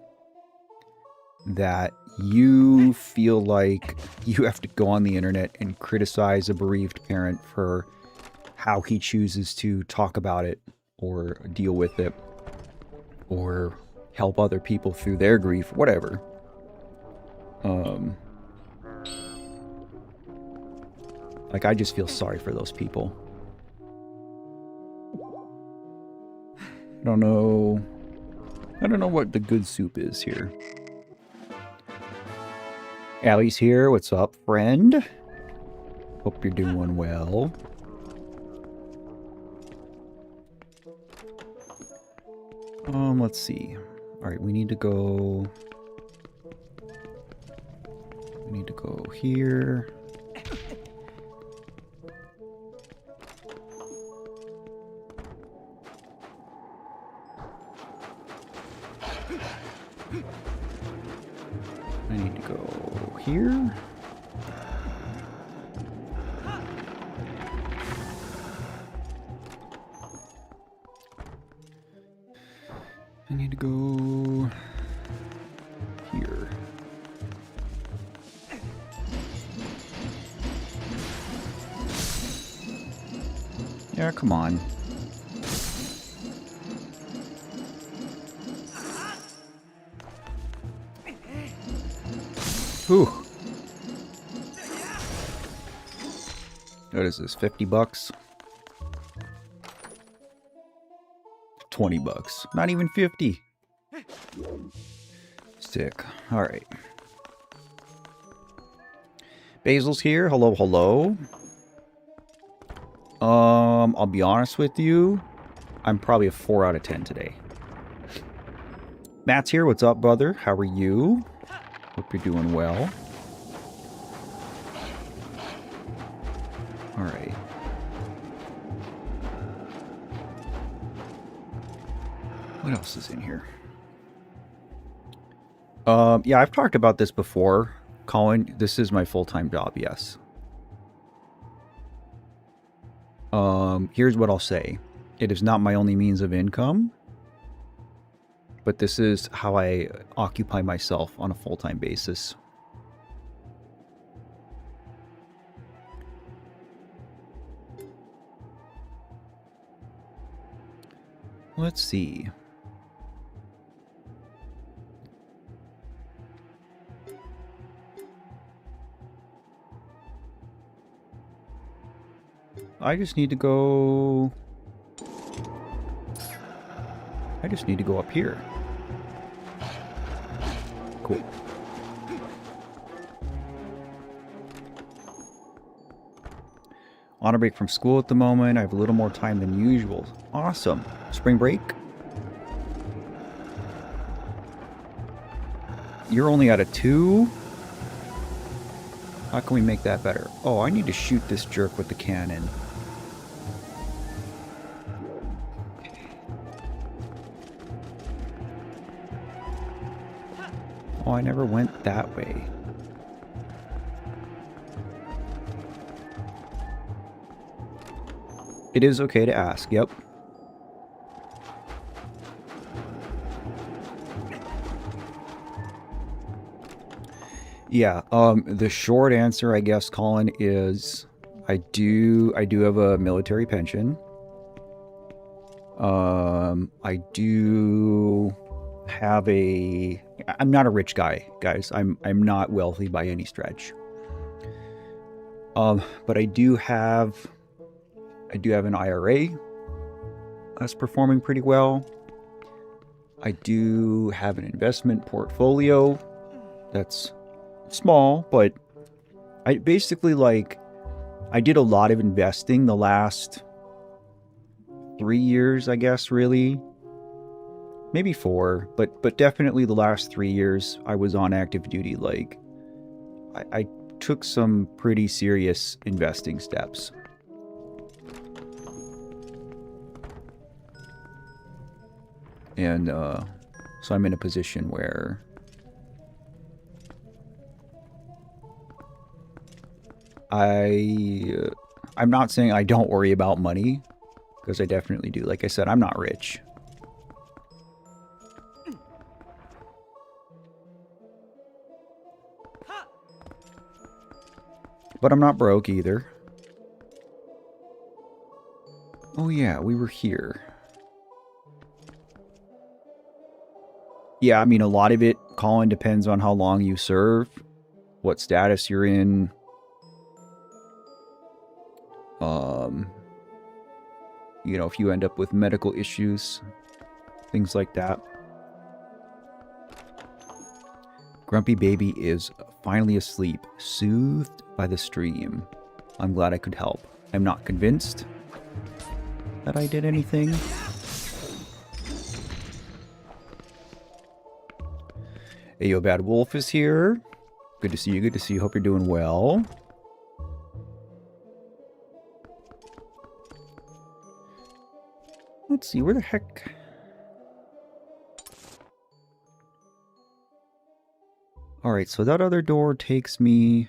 S1: that you feel like you have to go on the internet and criticize a bereaved parent for how he chooses to talk about it or deal with it or help other people through their grief, whatever. Like, I just feel sorry for those people. I don't know what the good soup is here. Allie's here. What's up, friend? Hope you're doing well. Let's see. All right, we need to go here. I need to go here. I need to go here. Yeah, come on. Whew. What is this, 50 bucks? 20 bucks. Not even 50. Sick. Alright. Basil's here. Hello, hello. I'll be honest with you. I'm probably a 4 out of 10 today. Matt's here. What's up, brother? How are you? Hope you're doing well. Alright. What else is in here? Yeah, I've talked about this before. Colin, this is my full-time job, yes. Here's what I'll say. It is not my only means of income, but this is how I occupy myself on a full-time basis. Let's see. I just need to go up here. Cool. On a break from school at the moment. I have a little more time than usual. Awesome. Spring break? You're only at a 2? How can we make that better? Oh, I need to shoot this jerk with the cannon. Oh, I never went that way. It is okay to ask, yep. Yeah, the short answer, I guess, Colin, is I do have a military pension. I do have I'm not a rich guy, guys. I'm not wealthy by any stretch. But I do have an IRA that's performing pretty well. I do have an investment portfolio that's small, but I basically I did a lot of investing the last 3 years, I guess, really. Maybe 4, but definitely the last 3 years I was on active duty. I took some pretty serious investing steps. And so I'm in a position where I'm not saying I don't worry about money, because I definitely do. Like I said, I'm not rich. But I'm not broke either. Oh yeah, we were here. Yeah, I mean, a lot of it, Colin, depends on how long you serve, what status you're in. You know, if you end up with medical issues, things like that. Grumpy Baby is finally asleep, soothed by the stream. I'm glad I could help. I'm not convinced that I did anything. Ayo, Bad Wolf is here. Good to see you, good to see you. Hope you're doing well. Let's see, where the heck... Alright, so that other door takes me...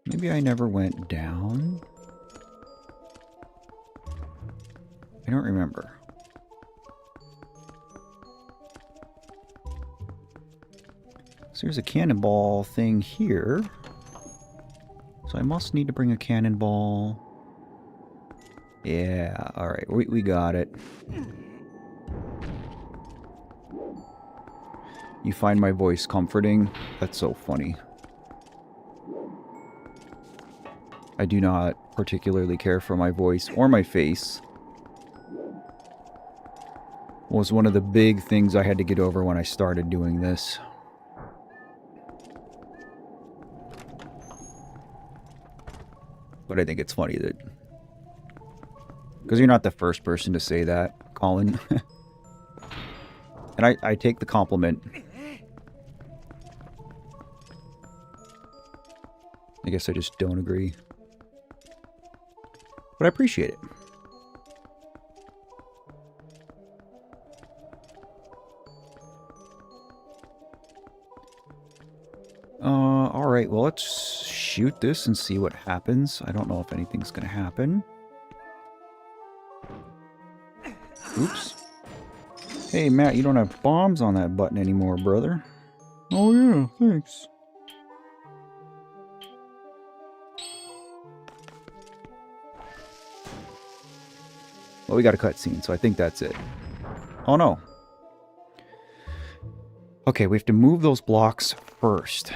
S1: Maybe I never went down? I don't remember. So there's a cannonball thing here. So I must need to bring a cannonball. Yeah, alright, we got it. You find my voice comforting? That's so funny. I do not particularly care for my voice or my face. Was one of the big things I had to get over when I started doing this. But I think it's funny that... Because you're not the first person to say that, Colin. And I take the compliment. I guess I just don't agree. But I appreciate it. Alright, well, let's shoot this and see what happens. I don't know if anything's gonna happen. Oops. Hey, Matt, you don't have bombs on that button anymore, brother. Oh, yeah, thanks. Well, we got a cutscene, so I think that's it. Oh, no. Okay, we have to move those blocks first.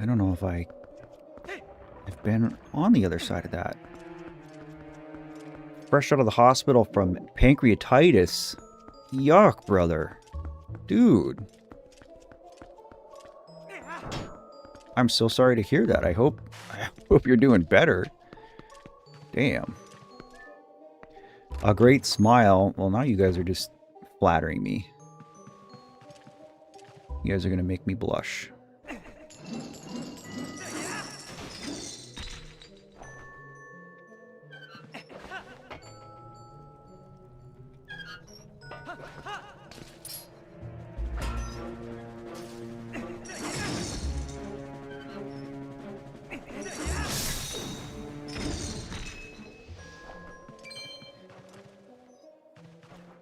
S1: I don't know if I've been on the other side of that. Fresh out of the hospital from pancreatitis. Yuck, brother. Dude. I'm so sorry to hear that. I hope you're doing better. Damn. A great smile. Well, now you guys are just flattering me. You guys are going to make me blush.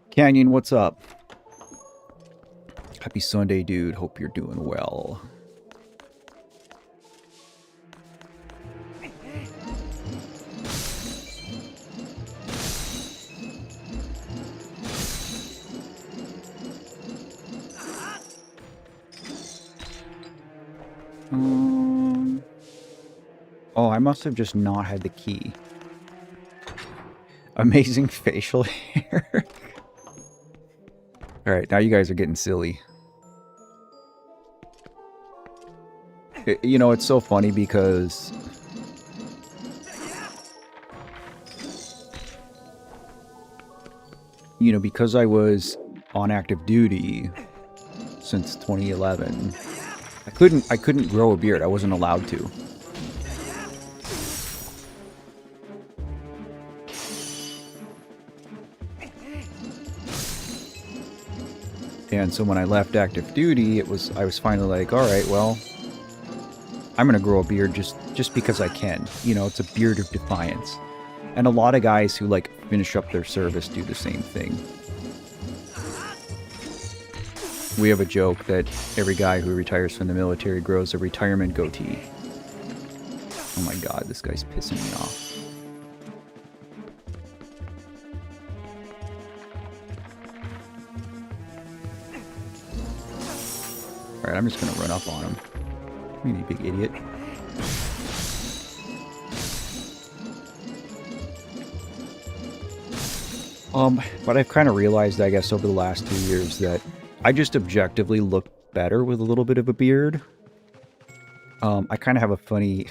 S1: Canyon, what's up? Happy Sunday, dude. Hope you're doing well. Oh, I must have just not had the key. Amazing facial hair. Alright, now you guys are getting silly. You know, it's so funny because... You know, because I was on active duty since 2011, I couldn't grow a beard. I wasn't allowed to. And so when I left active duty, I was finally like, all right, well, I'm going to grow a beard just because I can. You know, it's a beard of defiance. And a lot of guys who, like, finish up their service do the same thing. We have a joke that every guy who retires from the military grows a retirement goatee. Oh my god, this guy's pissing me off. Alright, I'm just gonna run up on him. You big idiot. But I've kind of realized, I guess, over the last 2 years that I just objectively look better with a little bit of a beard. I kind of have a funny...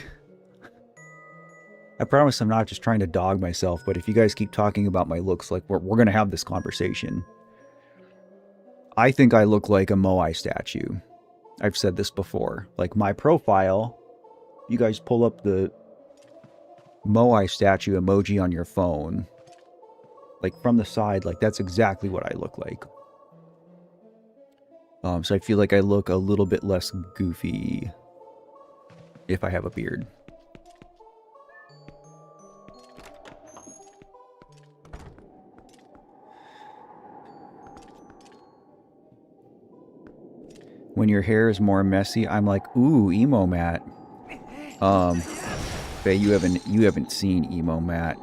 S1: I promise I'm not just trying to dog myself, but if you guys keep talking about my looks, like, we're going to have this conversation. I think I look like a Moai statue. I've said this before. Like, my profile, you guys pull up the Moai statue emoji on your phone. Like, from the side, like, that's exactly what I look like. So I feel like I look a little bit less goofy if I have a beard. When your hair is more messy, I'm like, ooh, emo Matt. Faye, you haven't seen emo Matt.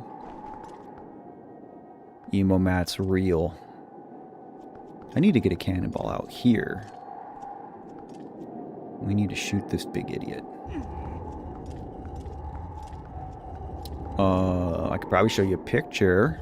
S1: Emo Matt's real. I need to get a cannonball out here. We need to shoot this big idiot. I could probably show you a picture.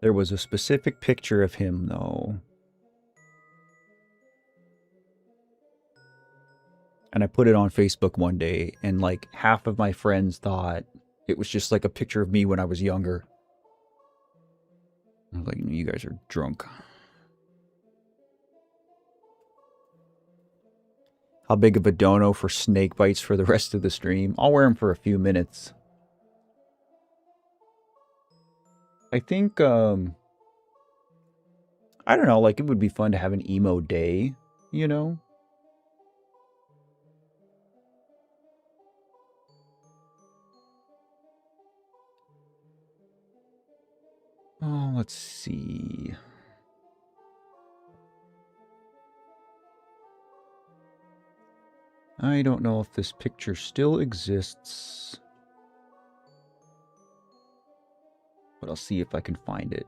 S1: There was a specific picture of him, though. And I put it on Facebook one day, and like half of my friends thought it was just like a picture of me when I was younger. I was like, you guys are drunk. How big of a dono for snake bites for the rest of the stream? I'll wear them for a few minutes. I think, I don't know, like it would be fun to have an emo day, you know? Oh, let's see. I don't know if this picture still exists, but I'll see if I can find it.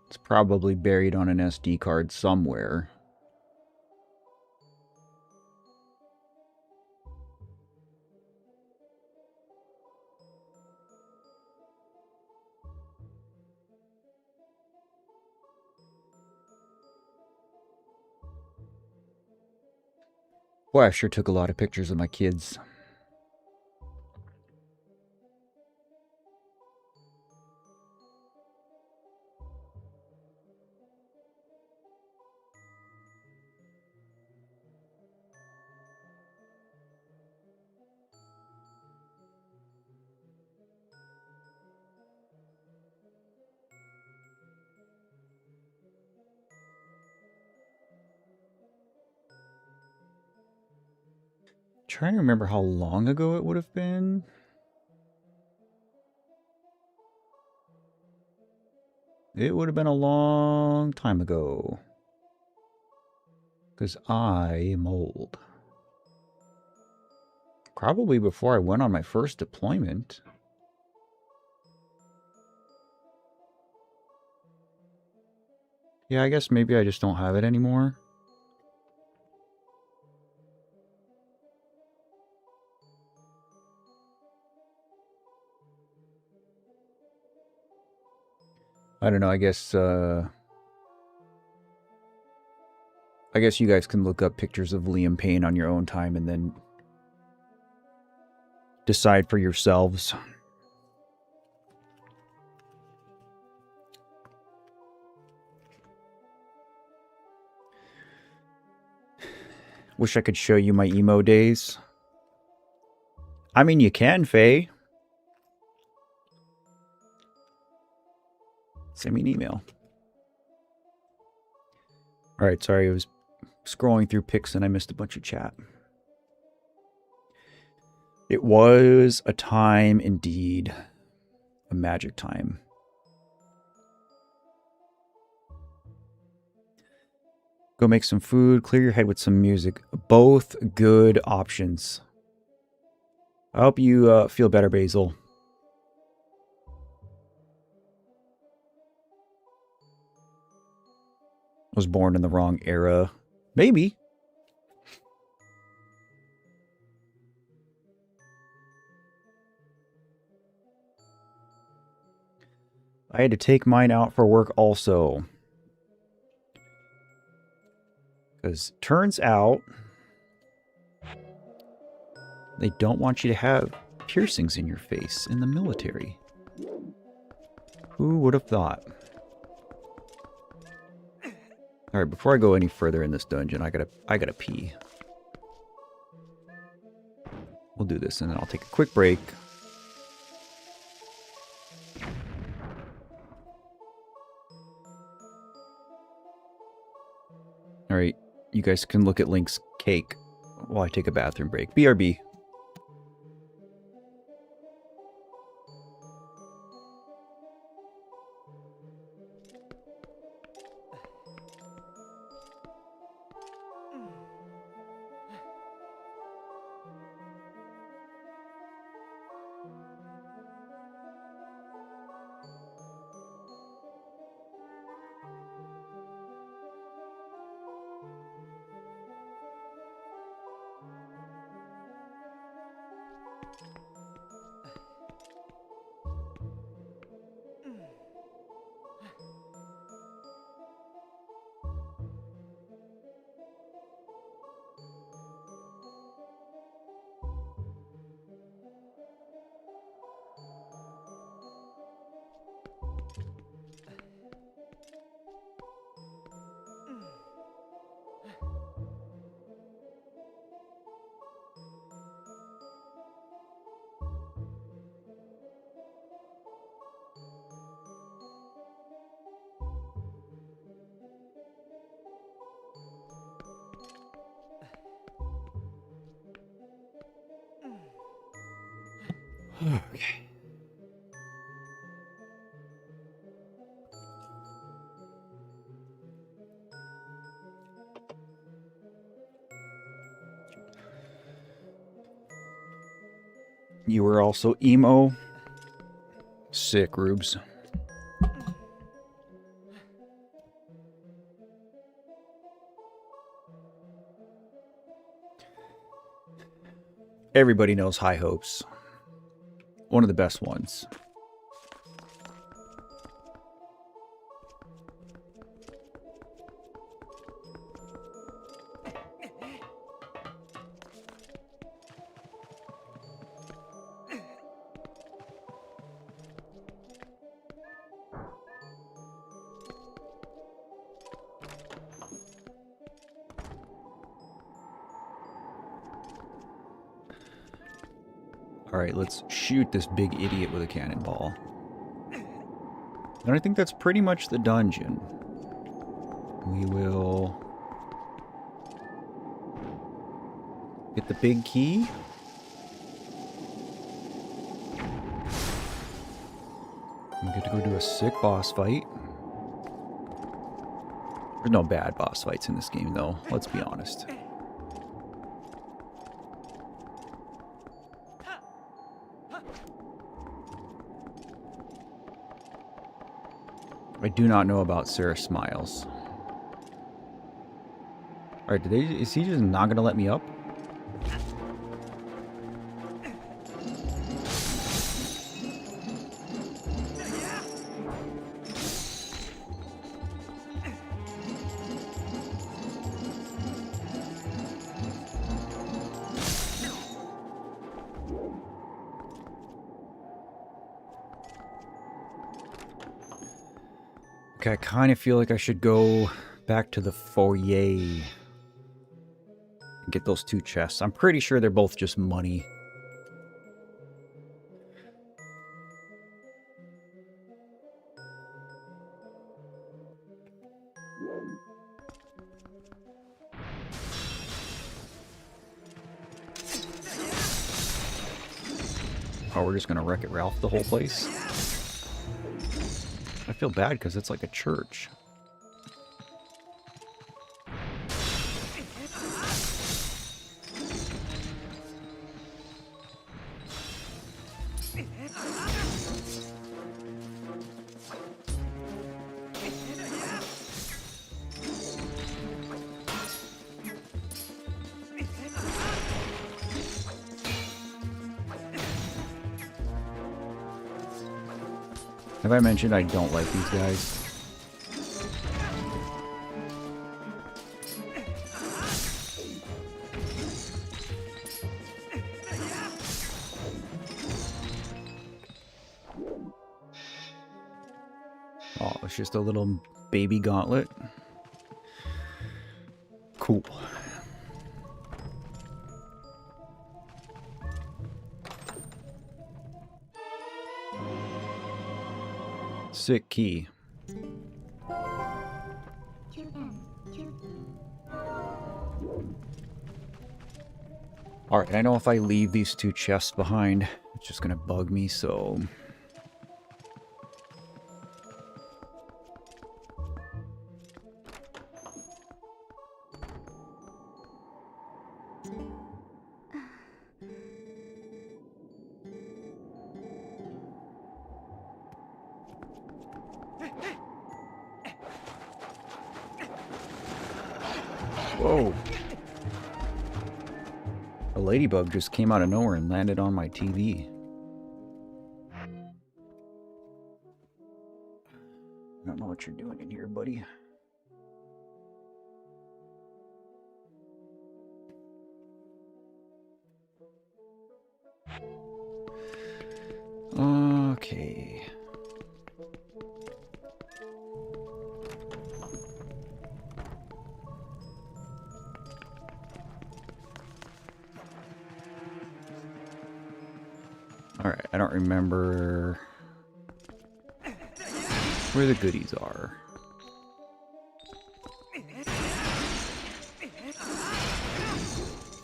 S1: It's probably buried on an SD card somewhere. Boy, I sure took a lot of pictures of my kids. Trying to remember how long ago it would have been. It would have been a long time ago. Because I am old. Probably before I went on my first deployment. Yeah, I guess maybe I just don't have it anymore. I don't know, I guess you guys can look up pictures of Liam Payne on your own time and then decide for yourselves. Wish I could show you my emo days. I mean, you can, Faye. Send me an email. Alright, sorry, I was scrolling through pics and I missed a bunch of chat. It was a time indeed. A magic time. Go make some food, clear your head with some music. Both good options. I hope you feel better, Basil. Was born in the wrong era. Maybe. I had to take mine out for work also. Because turns out they don't want you to have piercings in your face in the military. Who would have thought? Alright, before I go any further in this dungeon, I gotta pee. We'll do this and then I'll take a quick break. Alright, you guys can look at Link's cake while I take a bathroom break. BRB. Okay. You were also emo? Sick, Rubes. Everybody knows High Hopes. One of the best ones. Alright, let's shoot this big idiot with a cannonball. And I think that's pretty much the dungeon. We will get the big key. We get to go do a sick boss fight. There's no bad boss fights in this game, though. Let's be honest. I do not know about Sarah Smiles. Alright, is he just not gonna let me up? Okay, I kind of feel like I should go back to the foyer and get those two chests. I'm pretty sure they're both just money. Oh, we're just gonna Wreck-It Ralph the whole place? I feel bad because it's like a church. Have I mentioned I don't like these guys? Oh, it's just a little baby gauntlet. Cool. Sick key. Alright, I know if I leave these two chests behind, it's just gonna bug me, so... Whoa. A ladybug just came out of nowhere and landed on my TV. I don't know what you're doing in here, buddy. Okay. Alright, I don't remember where the goodies are.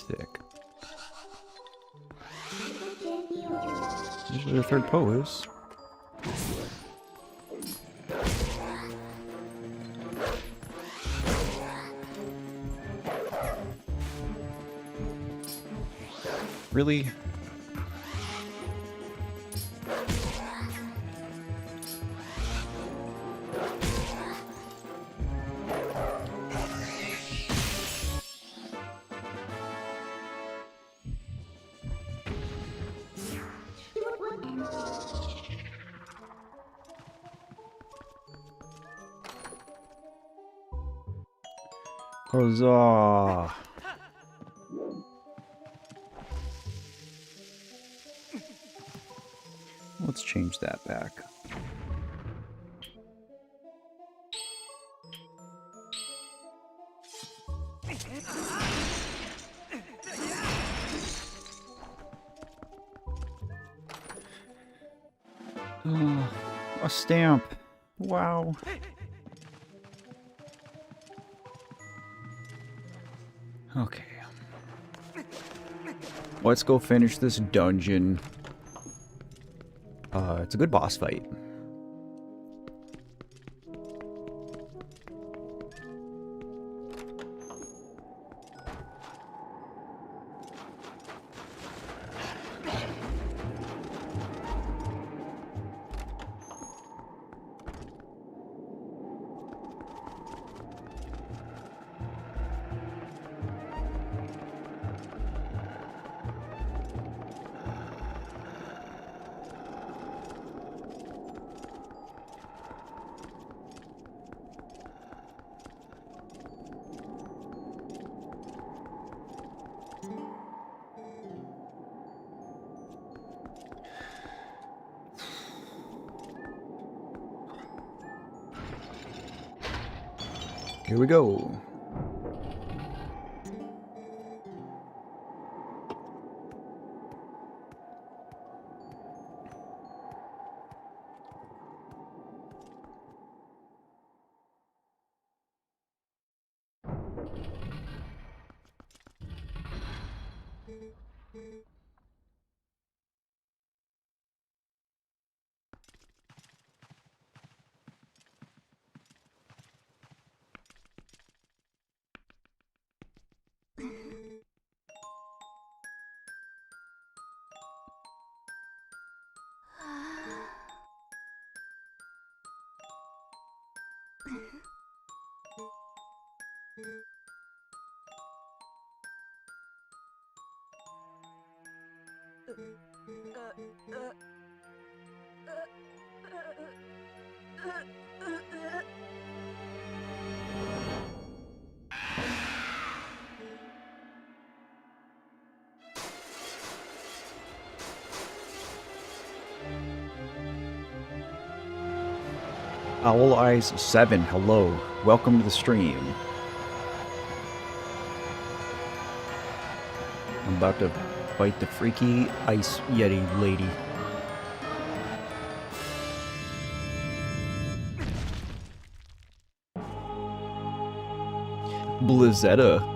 S1: Sick. where the third Poe is. Really? Huzzah! Let's change that back. A stamp. Wow. Okay. Let's go finish this dungeon. It's a good boss fight. Here we go. Owl Eyes 7, hello. Welcome to the stream. I'm about to fight the freaky ice yeti lady. Blizzetta.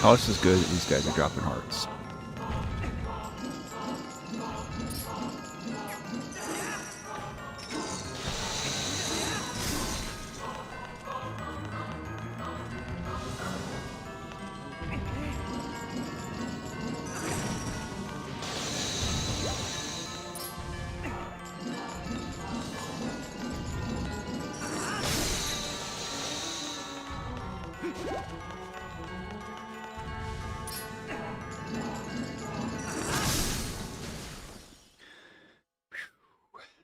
S1: Oh, this is good. These guys are dropping hearts.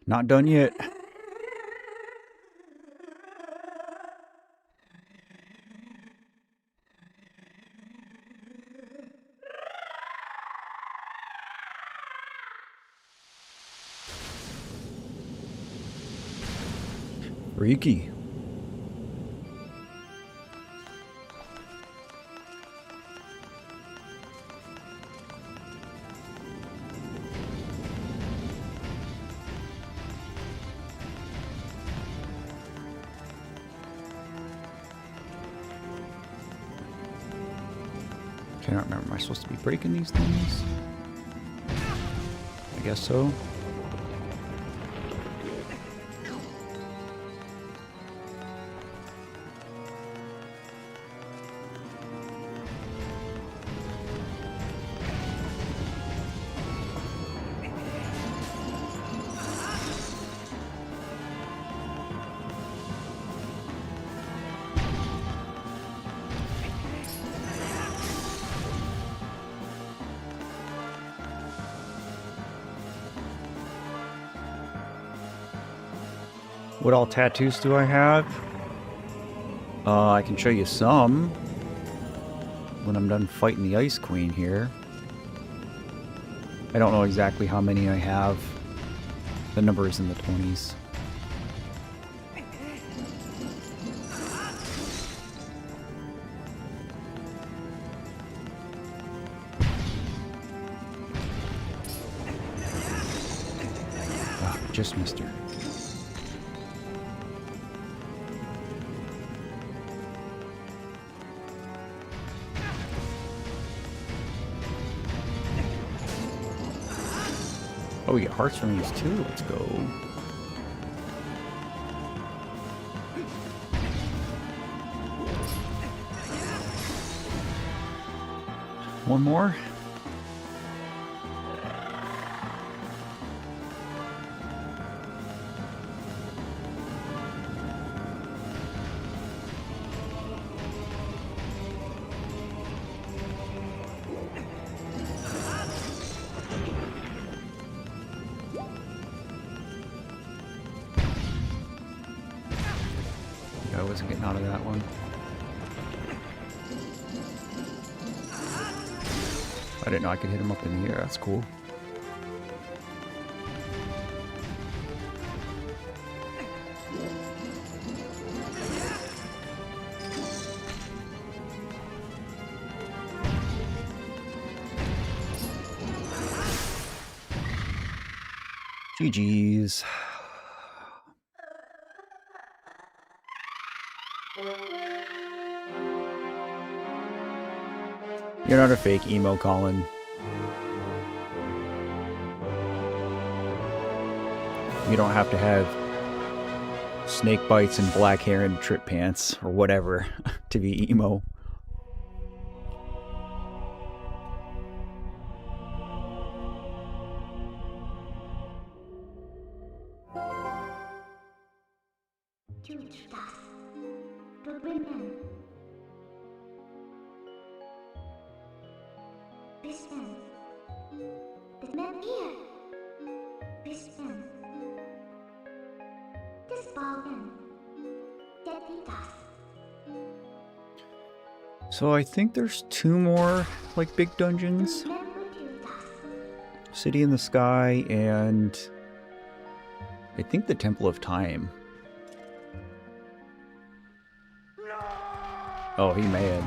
S1: Not done yet. Freaky. Cannot remember. Am I supposed to be breaking these things? I guess so. What all tattoos do I have? I can show you some when I'm done fighting the Ice Queen here. I don't know exactly how many I have. The number is in the 20s. Oh, just missed her. Oh, we get hearts from these too. Let's go. One more. I wasn't getting out of that one. I didn't know I could hit him up in the air. That's cool. GG's. You're not a fake emo, Colin. You don't have to have snake bites and black hair and trip pants or whatever to be emo. So I think there's 2 more, like, big dungeons. City in the Sky and I think the Temple of Time. Oh, he mad.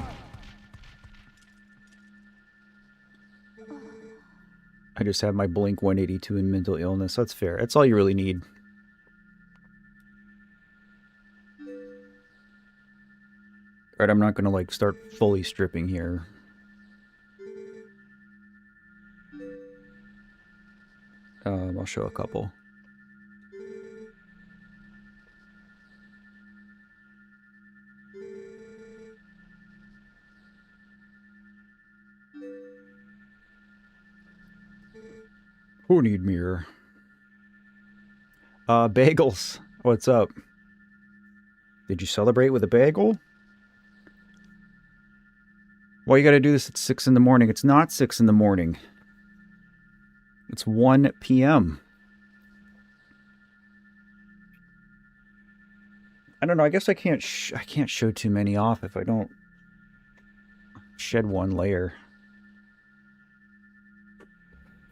S1: I just have my Blink 182 and mental illness. That's fair. That's all you really need. Alright, I'm not gonna, like, start fully stripping here. I'll show a couple. Who need mirror? Bagels. What's up? Did you celebrate with a bagel? Why you gotta do this at 6 in the morning? It's not 6 in the morning. It's 1 p.m. I don't know. I guess I can't show too many off if I don't shed one layer.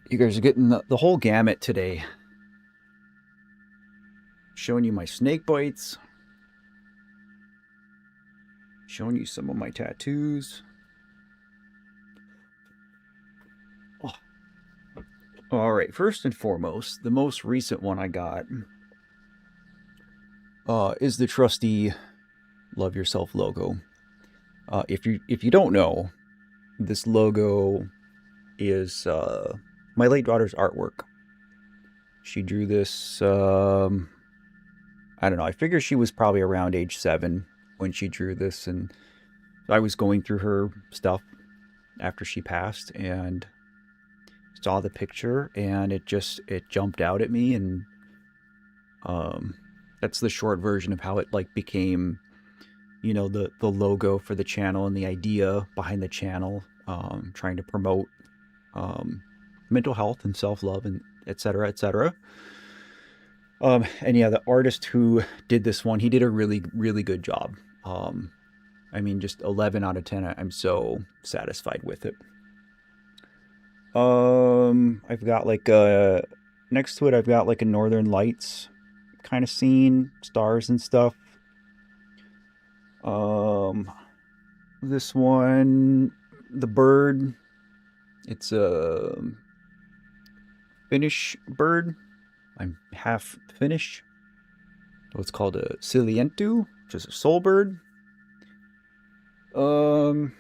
S1: You guys are getting the whole gamut today. Showing you my snake bites. Showing you some of my tattoos. Oh. Alright, first and foremost, the most recent one I got is the trusty Love Yourself logo. If you don't know, this logo is my late daughter's artwork. She drew this, I don't know, I figure she was probably around age 7 when she drew this, and I was going through her stuff after she passed and saw the picture, and it jumped out at me, and that's the short version of how it like became, you know, the logo for the channel and the idea behind the channel, trying to promote mental health and self-love and etc etc. And yeah, the artist who did this one, he did a really good job. I mean, just 11 out of 10. I'm so satisfied with it. I've got like next to it, I've got like a Northern Lights kind of scene, stars and stuff. This one, the bird, it's a Finnish bird. I'm half Finnish. What's called a Silientu, which is a soul bird. On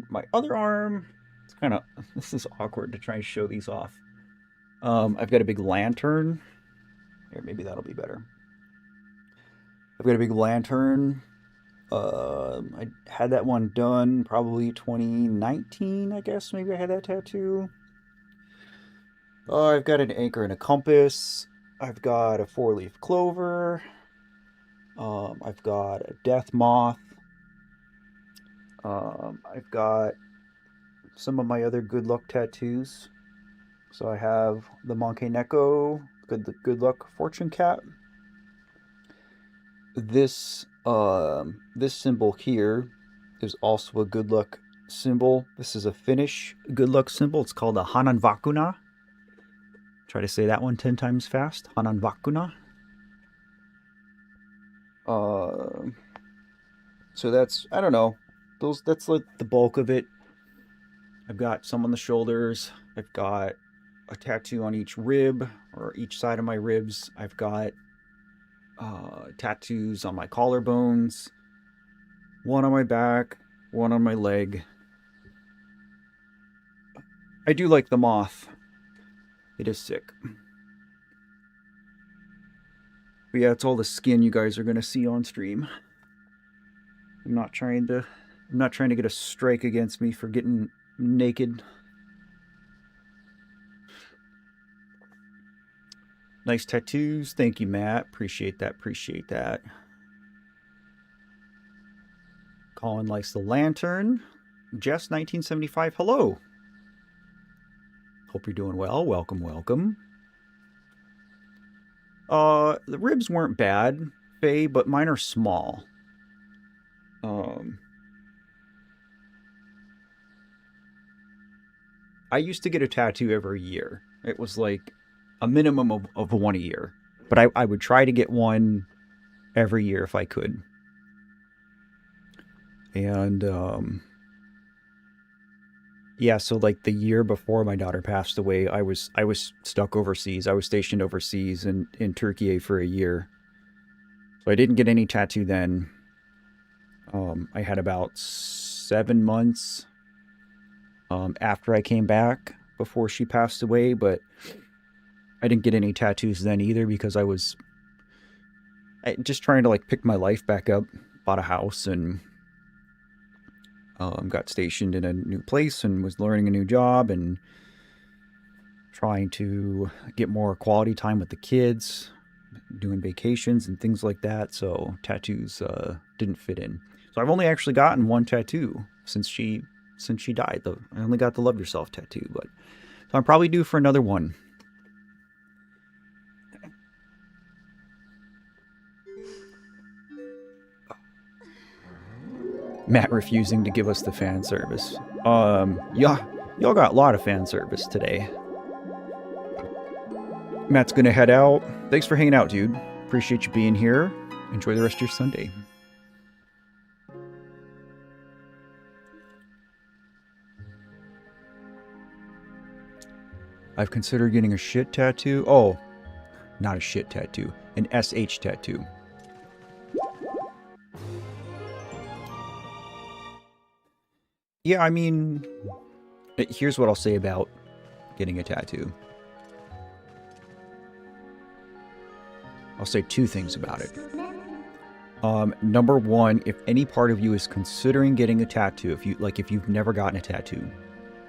S1: my other arm, it's kind of, this is awkward to try and show these off. I've got a big lantern. Here, maybe that'll be better. I've got a big lantern. I had that one done probably 2019, I guess. Maybe I had that tattoo. I've got an anchor and a compass. I've got a 4-leaf clover. I've got a death moth. I've got some of my other good luck tattoos. So I have the Monkey Neko, the good luck fortune cat. This symbol here is also a good luck symbol. This is a Finnish good luck symbol. It's called a Hananvakuna. Try to say that one 10 times fast. Hananvakuna. So that's, I don't know. That's like the bulk of it. I've got some on the shoulders. I've got a tattoo on each rib, or each side of my ribs. I've got tattoos on my collarbones, one on my back, one on my leg. I do like the moth. It is sick. But yeah, it's all the skin you guys are gonna see on stream. I'm not trying to get a strike against me for getting naked. Nice tattoos. Thank you, Matt. Appreciate that. Appreciate that. Colin likes the lantern. Jess, 1975. Hello. Hope you're doing well. Welcome, welcome. The ribs weren't bad, Faye, but mine are small. I used to get a tattoo every year. It was like a minimum of one a year. But I would try to get one every year if I could. And yeah, so like the year before my daughter passed away, I was stuck overseas. I was stationed overseas in Turkey for a year. So I didn't get any tattoo then. I had about 7 months after I came back before she passed away, but I didn't get any tattoos then either because I was just trying to like pick my life back up. Bought a house and got stationed in a new place and was learning a new job and trying to get more quality time with the kids, doing vacations and things like that. So tattoos didn't fit in. So I've only actually gotten one tattoo since she died. I only got the Love Yourself tattoo, but so I'm probably due for another one. Matt refusing to give us the fan service. Yeah, y'all got a lot of fan service today. Matt's gonna head out. Thanks for hanging out, dude. Appreciate you being here. Enjoy the rest of your Sunday. I've considered getting a shit tattoo. Oh, not a shit tattoo. An SH tattoo. Yeah, I mean, here's what I'll say about getting a tattoo. I'll say two things about it. Number one, if any part of you is considering getting a tattoo, if you've never gotten a tattoo,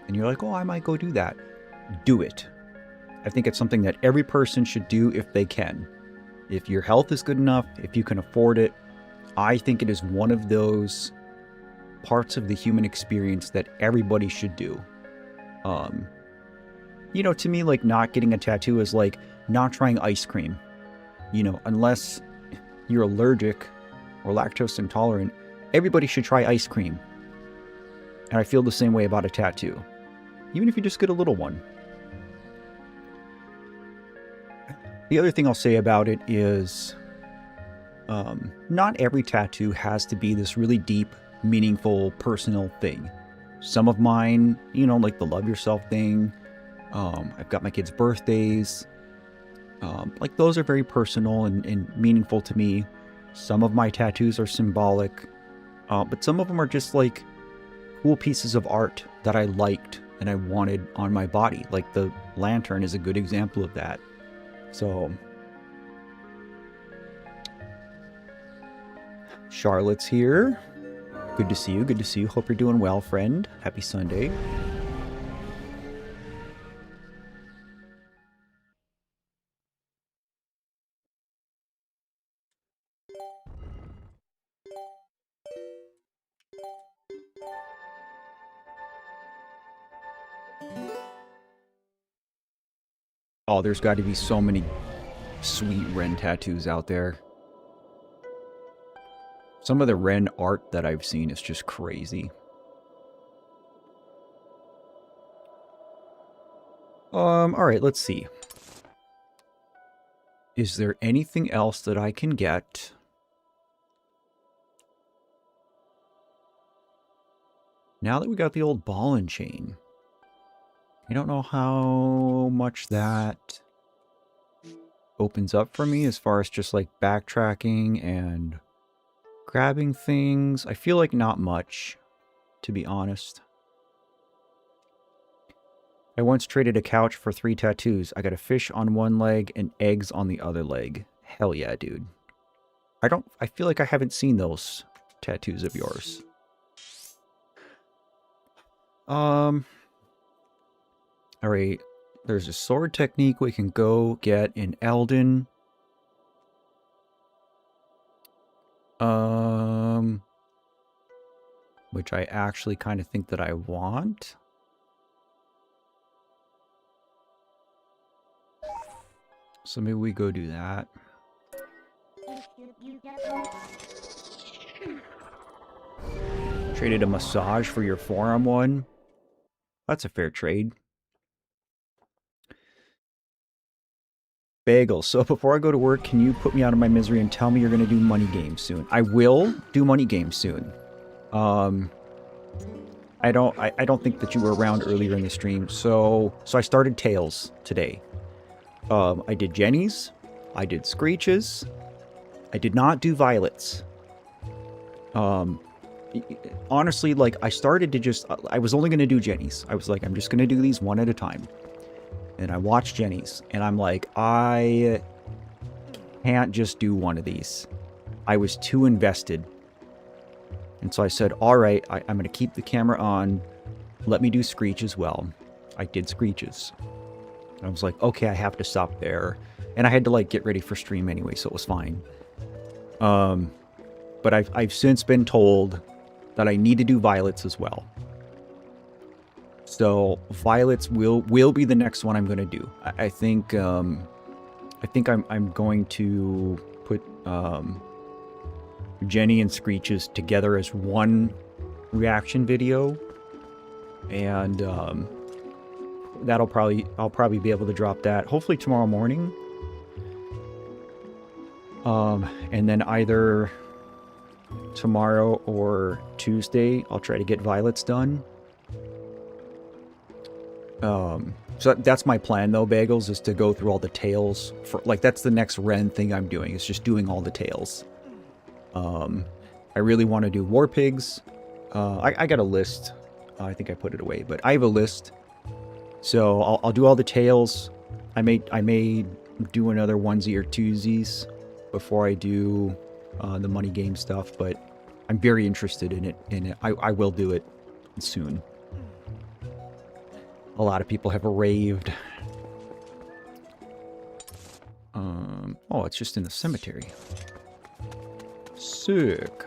S1: and you're like, oh, I might go do that, do it. I think it's something that every person should do if they can. If your health is good enough, if you can afford it, I think it is one of those parts of the human experience that everybody should do. You know, to me, like, not getting a tattoo is like not trying ice cream. You know, unless you're allergic or lactose intolerant, everybody should try ice cream. And I feel the same way about a tattoo. Even if you just get a little one. The other thing I'll say about it is, not every tattoo has to be this really deep, meaningful, personal thing. Some of mine, you know, like the love yourself thing. I've got my kids' birthdays. Like those are very personal and meaningful to me. Some of my tattoos are symbolic, but some of them are just like cool pieces of art that I liked and I wanted on my body. Like the lantern is a good example of that. So, Charlotte's here. Good to see you. Good to see you. Hope you're doing well, friend. Happy Sunday. Oh, there's got to be so many sweet Ren tattoos out there. Some of the Ren art that I've seen is just crazy. Alright, let's see. Is there anything else that I can get? Now that we got the old ball and chain. I don't know how much that opens up for me as far as just like backtracking and grabbing things. I feel like not much, to be honest. I once traded a couch for 3 tattoos. I got a fish on one leg and eggs on the other leg. Hell yeah, dude. I feel like I haven't seen those tattoos of yours. Alright, there's a sword technique we can go get in Elden. Which I actually kind of think that I want. So maybe we go do that. Traded a massage for your forearm one. That's a fair trade. Bagel. So before I go to work, can you put me out of my misery and tell me you're going to do money games soon? I will do money games soon. I don't think that you were around earlier in the stream. So I started Tails today. I did Jenny's. I did Screeches. I did not do Violets. Honestly, like, I started to just... I was only going to do Jenny's. I was like, I'm just going to do these one at a time. And I watched Jenny's. And I'm like, I can't just do one of these. I was too invested. And so I said, all right, I'm going to keep the camera on. Let me do Screech as well. I did Screeches. I was like, okay, I have to stop there. And I had to, like, get ready for stream anyway, so it was fine. But I've since been told that I need to do Violets as well. So Violets will be the next one I'm going to do. I think I'm going to put Jenny and Screeches together as one reaction video, and I'll probably be able to drop that hopefully tomorrow morning. And then either tomorrow or Tuesday, I'll try to get Violets done. So that's my plan though, Bagels, is to go through all the tails for, like, that's the next Ren thing I'm doing, is just doing all the tails. I really want to do War Pigs. I got a list I think I put it away, but I have a list. So I'll do all the tails. I may do another onesie or twosies before I do the money game stuff, but I'm very interested in it. I will do it soon. A lot of people have raved. Oh, it's just in the cemetery. Sick.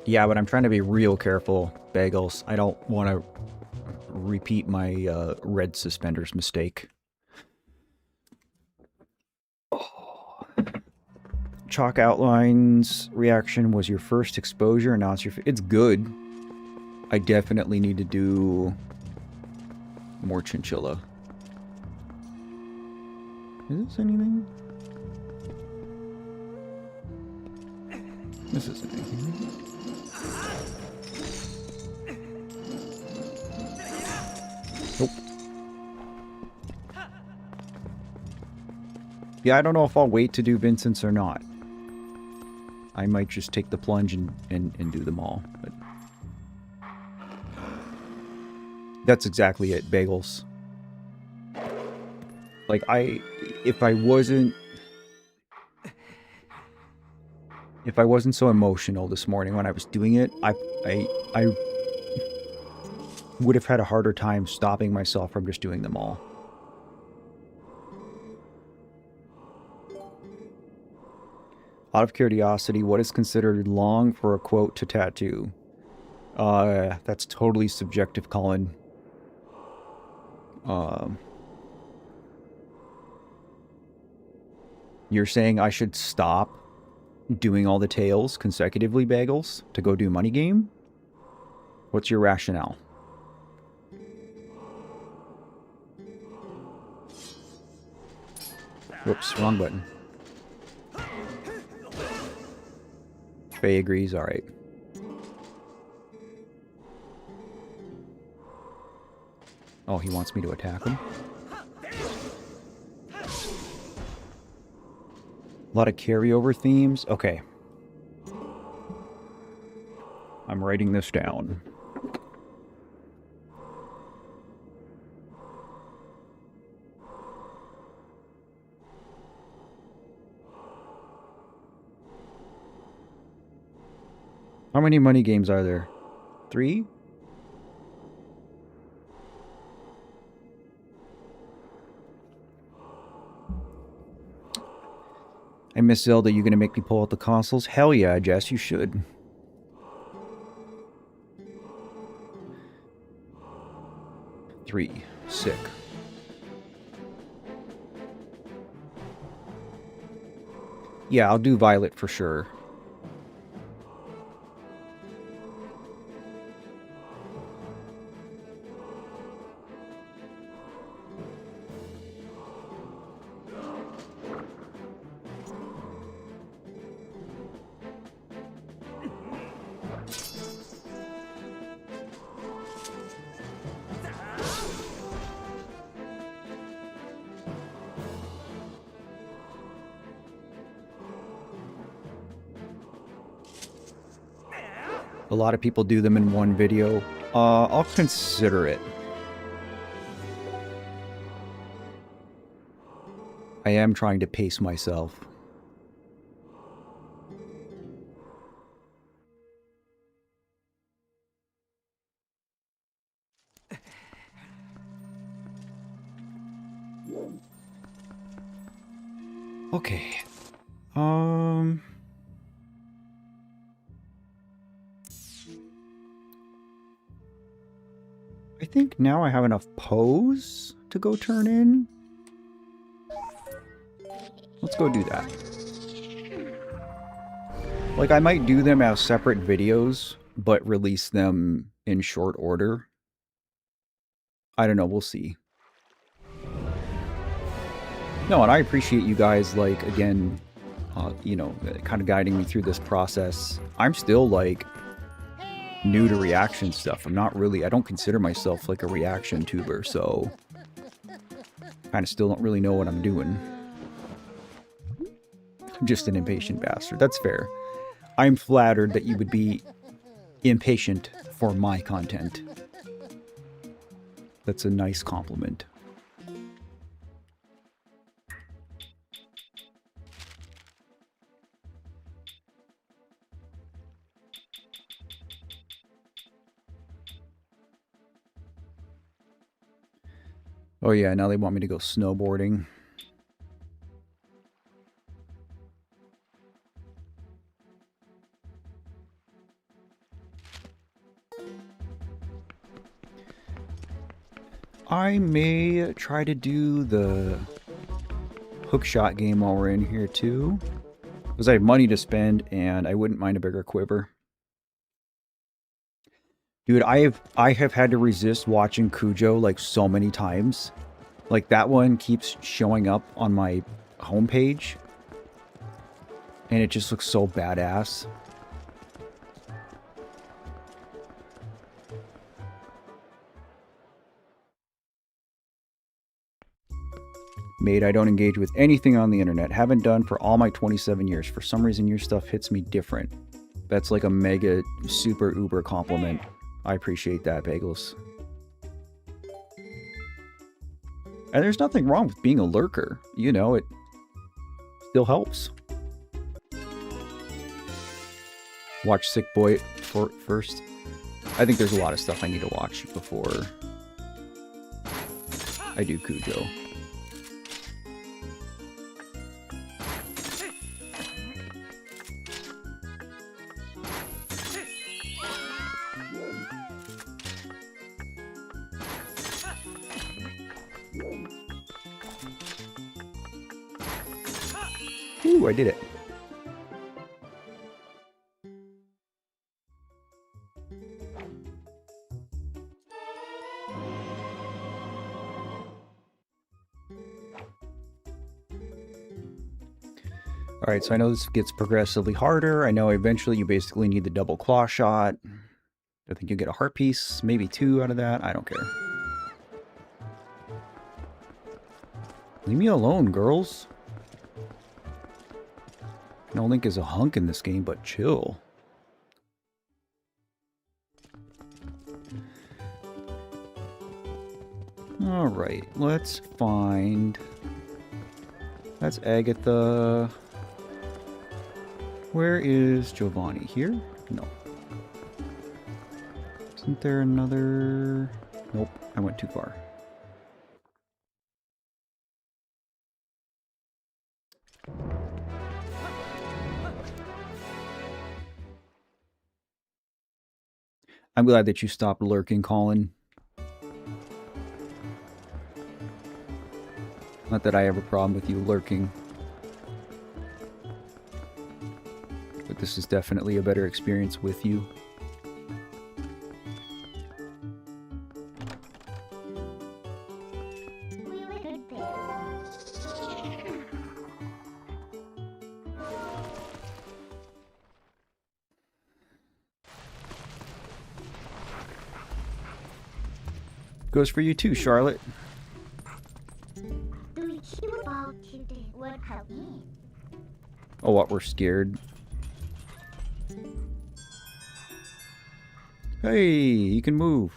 S1: Yeah, but I'm trying to be real careful, Bagels. I don't want to repeat my red suspenders mistake. Oh. Chalk outlines reaction was your first exposure, and now it's your... It's good. I definitely need to do more chinchilla. Is this anything? This isn't anything. Nope. Yeah, I don't know if I'll wait to do Vincent's or not. I might just take the plunge and do them all. But that's exactly it, Bagels. Like, if I wasn't so emotional this morning when I was doing it, I would have had a harder time stopping myself from just doing them all. Out of curiosity, what is considered long for a quote to tattoo? That's totally subjective, Colin. You're saying I should stop doing all the tails consecutively, Bagels, to go do money game? What's your rationale? Whoops, wrong button. Faye agrees, alright. Oh, he wants me to attack him? A lot of carryover themes? Okay. I'm writing this down. How many money games are there? 3? I miss Zelda. You gonna make me pull out the consoles? Hell yeah, Jess, you should. Three. Sick. Yeah, I'll do Violet for sure. A lot of people do them in one video. I'll consider it. I am trying to pace myself. Okay. I think now I have enough pose to go turn in. Let's go do that. Like, I might do them as separate videos, but release them in short order. I don't know, we'll see. No, and I appreciate you guys, like, again, you know, kind of guiding me through this process. I'm still, like, new to reaction stuff. I'm not really, I don't consider myself like a reaction tuber, so kind of still don't really know what I'm doing. I'm just an impatient bastard. That's fair. I'm flattered that you would be impatient for my content. That's a nice compliment. Oh yeah, now they want me to go snowboarding. I may try to do the hookshot game while we're in here too, because I have money to spend and I wouldn't mind a bigger quiver. Dude, I have had to resist watching Cujo like so many times. Like that one keeps showing up on my homepage and it just looks so badass. Mate, I don't engage with anything on the internet. Haven't done for all my 27 years. For some reason, your stuff hits me different. That's like a mega, super, uber compliment. I appreciate that, Bagels. And there's nothing wrong with being a lurker. You know, it still helps. Watch Sick Boy first. I think there's a lot of stuff I need to watch before I do Cujo. Ooh, I did it. Alright, so I know this gets progressively harder. I know eventually you basically need the double claw shot. I think you get a heart piece, maybe 2 out of that. I don't care. Leave me alone, girls. No Link is a hunk in this game, but chill. Alright, let's find... That's Agatha. Where is Giovanni? Here? No. Isn't there another... Nope, I went too far. I'm glad that you stopped lurking, Colin. Not that I have a problem with you lurking. But this is definitely a better experience with you. Goes for you too, Charlotte. Oh, what? We're scared. Hey, you can move.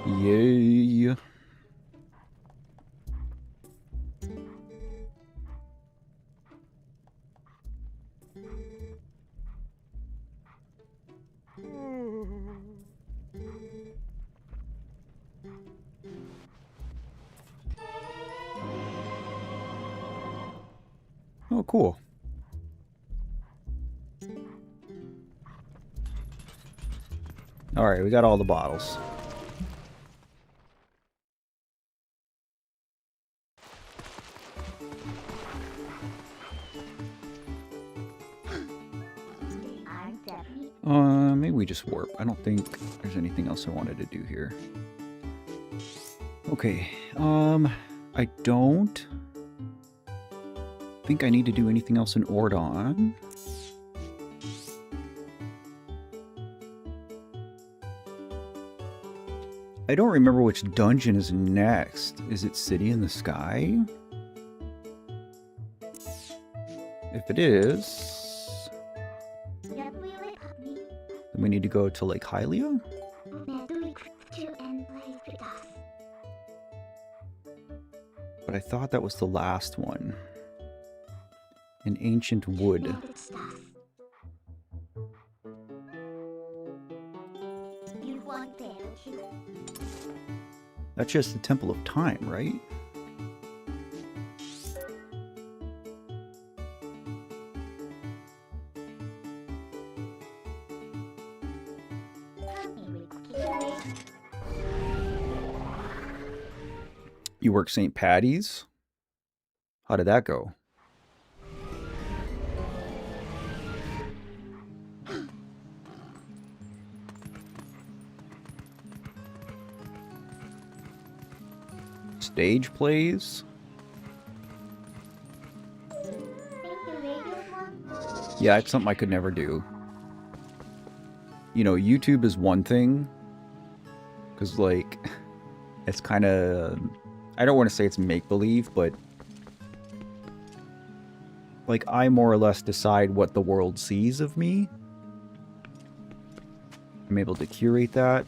S1: Yay. Oh, cool. All right, we got all the bottles. Maybe we just warp. I don't think there's anything else I wanted to do here. Okay, I don't think I need to do anything else in Ordon. I I don't remember which dungeon is next. Is it City in the Sky? If it is, then we need to go to Lake Hylia? But I thought that was the last one. An ancient wood. That's just the Temple of Time, right? You work St. Patty's? How did that go? Stage plays? Yeah, it's something I could never do. You know, YouTube is one thing. Because, like, it's kind of... I don't want to say it's make-believe, but... like, I more or less decide what the world sees of me. I'm able to curate that.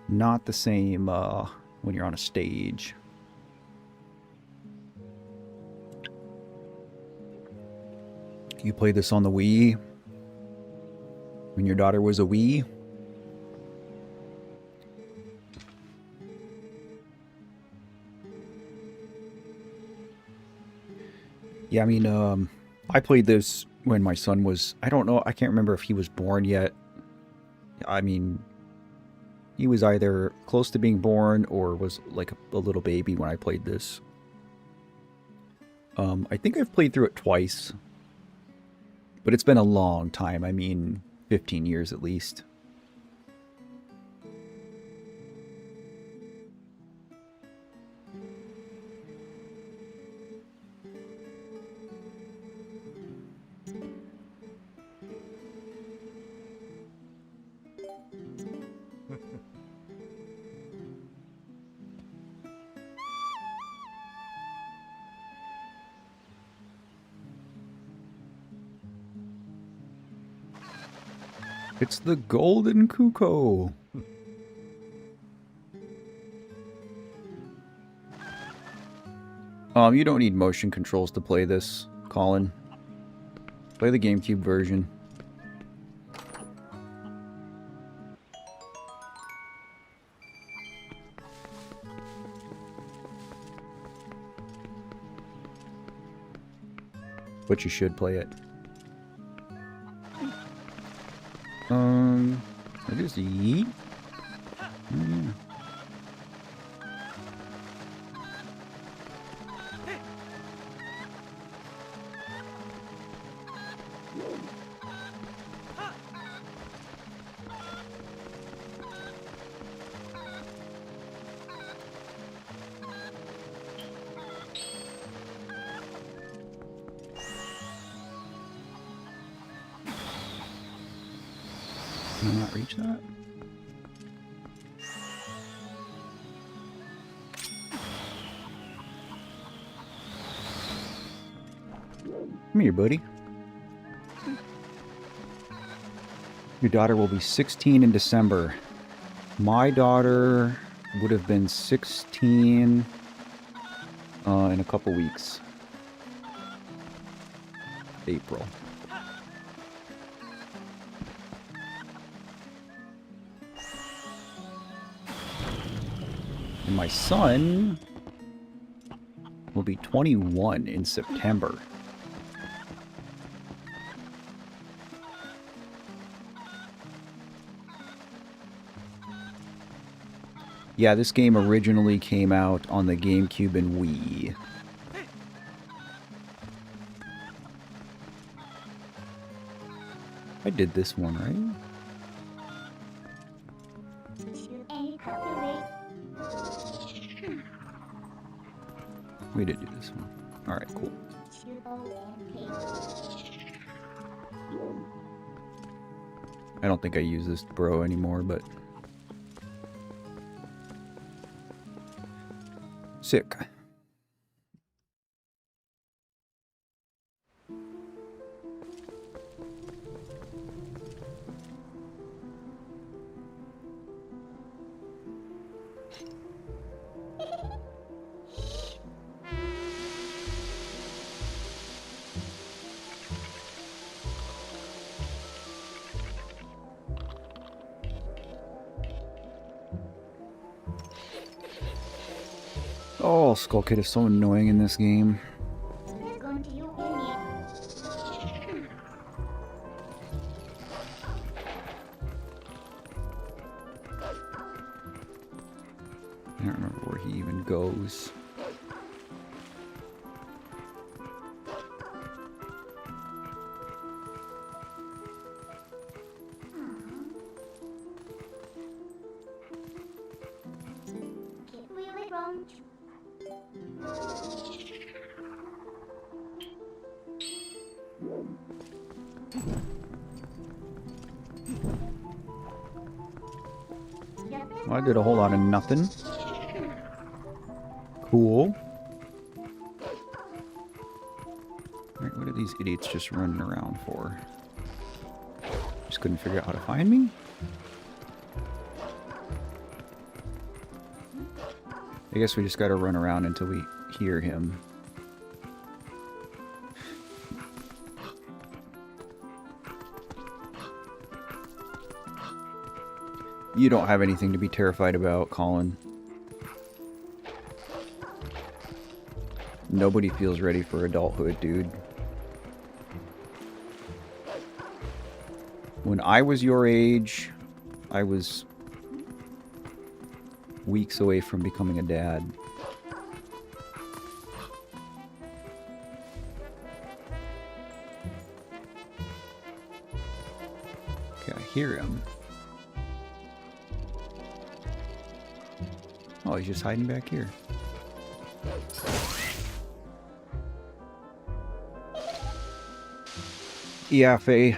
S1: Not the same when you're on a stage. You played this on the Wii? When your daughter was a Wii? Yeah, I mean, I played this when my son was... I don't know, I can't remember if he was born yet. I mean... he was either close to being born or was like a little baby when I played this. I think I've played through it twice. But it's been a long time. I mean, 15 years at least. It's the Golden Cuckoo. You don't need motion controls to play this, Colin. Play the GameCube version. But you should play it. What is yeet? Yeah. Can I not reach that? Come here, buddy. Your daughter will be 16 in December. My daughter would have been 16 in a couple weeks. April. And my son will be 21 in September. Yeah, this game originally came out on the GameCube and Wii. I did this one, right? We did do this one. Alright, cool. I don't think I use this bro anymore, but... Sick. Oh, Skull Kid is so annoying in this game. I don't remember where he even goes. Well, I did a whole lot of nothing. Cool. Alright, what are these idiots just running around for? Just couldn't figure out how to find me? I guess we just gotta run around until we hear him. You don't have anything to be terrified about, Colin. Nobody feels ready for adulthood, dude. When I was your age, I was weeks away from becoming a dad. Okay, I hear him. Oh, he's just hiding back here. Yeah, Faye.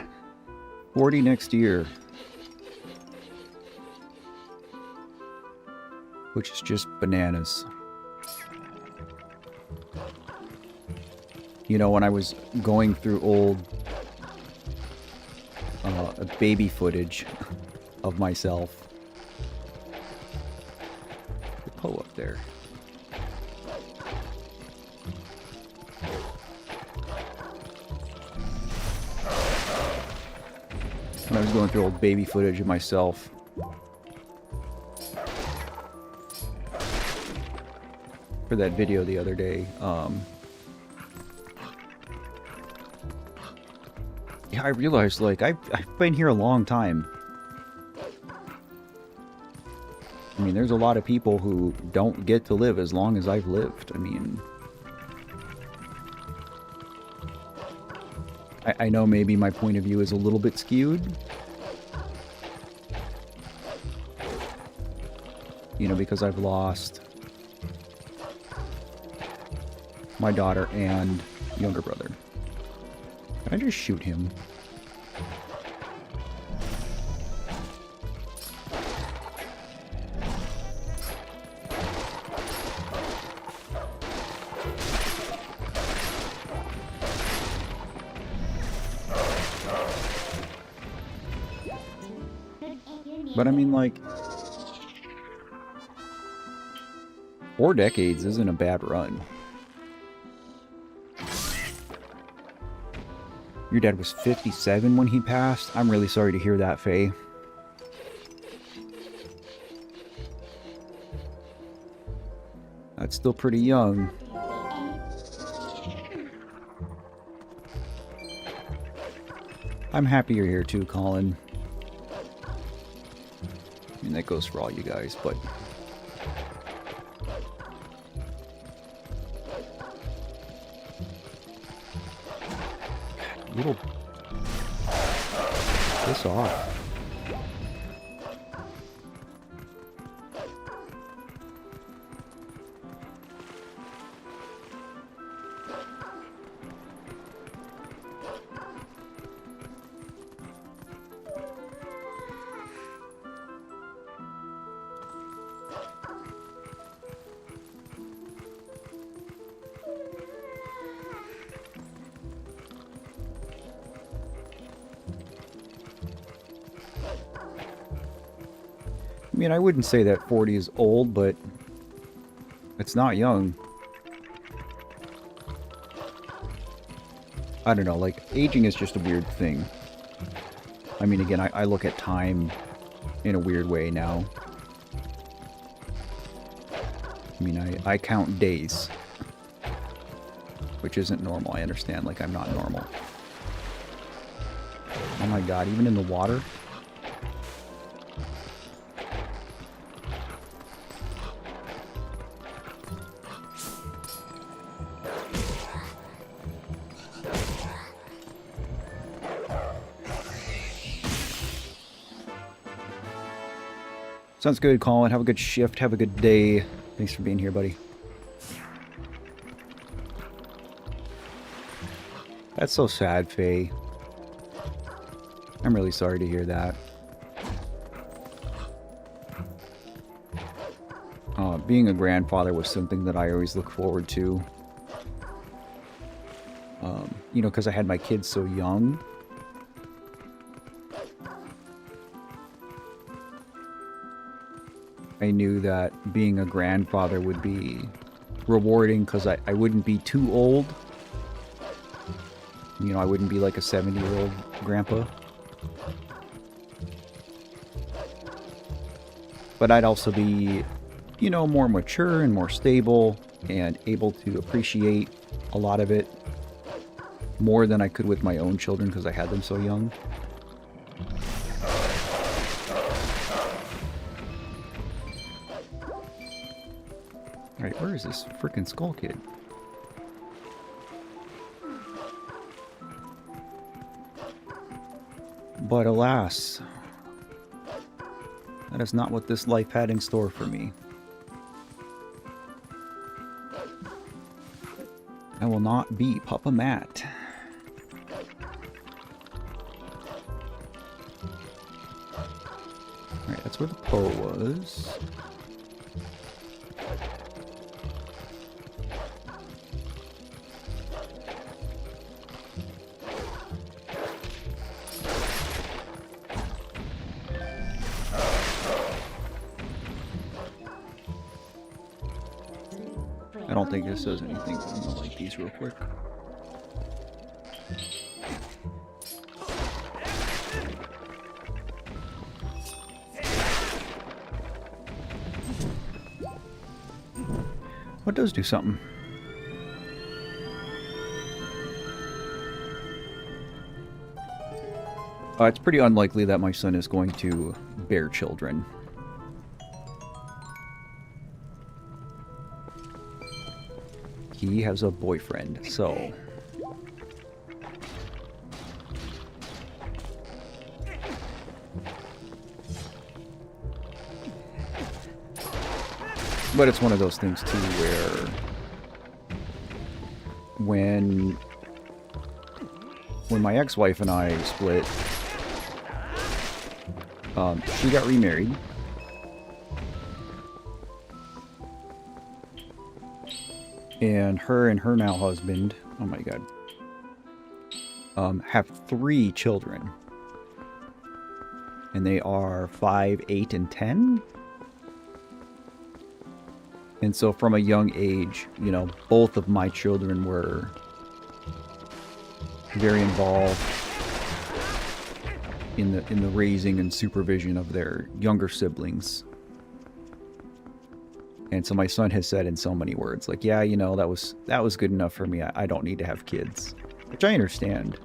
S1: 40 next year. Which is just bananas. You know, when I was going through old baby footage of myself. The Poe up there. When I was going through old baby footage of myself. For that video the other day. Yeah, I realized, like, I've been here a long time. I mean, there's a lot of people who don't get to live as long as I've lived. I mean... I know maybe my point of view is a little bit skewed. You know, because I've lost my daughter and younger brother. Can I just shoot him? But I mean, like, 4 decades isn't a bad run. Your dad was 57 when he passed? I'm really sorry to hear that, Faye. That's still pretty young. I'm happy you're here too, Colin. I mean, that goes for all you guys, but... Little... Piss off. mean, I wouldn't say that 40 is old, but it's not young. I don't know, like, aging is just a weird thing. I mean, again, I look at time in a weird way now. I mean, I count days. Which isn't normal, I understand, like, I'm not normal. Oh my god, even in the water? Sounds good, Colin. Have a good shift. Have a good day. Thanks for being here, buddy. That's so sad, Faye. I'm really sorry to hear that. Being a grandfather was something that I always look forward to. You know, because I had my kids so young. I knew that being a grandfather would be rewarding because I wouldn't be too old. You know, I wouldn't be like a 70-year-old grandpa. But I'd also be, you know, more mature and more stable and able to appreciate a lot of it more than I could with my own children because I had them so young. Alright, where is this frickin' Skull Kid? But alas, that is not what this life had in store for me. I will not be Papa Matt. Alright, that's where the Poe was. I don't think this does anything, but I'm gonna light these real quick. What does do something? It's pretty unlikely that my son is going to bear children. He has a boyfriend, so... But it's one of those things, too, where... When my ex-wife and I split, she got remarried. And her now husband, oh my god, have 3 children. And they are 5, 8, and 10. And so from a young age, you know, both of my children were very involved in the raising and supervision of their younger siblings. And so my son has said in so many words, like, yeah, you know, that was good enough for me. I don't need to have kids. Which I understand.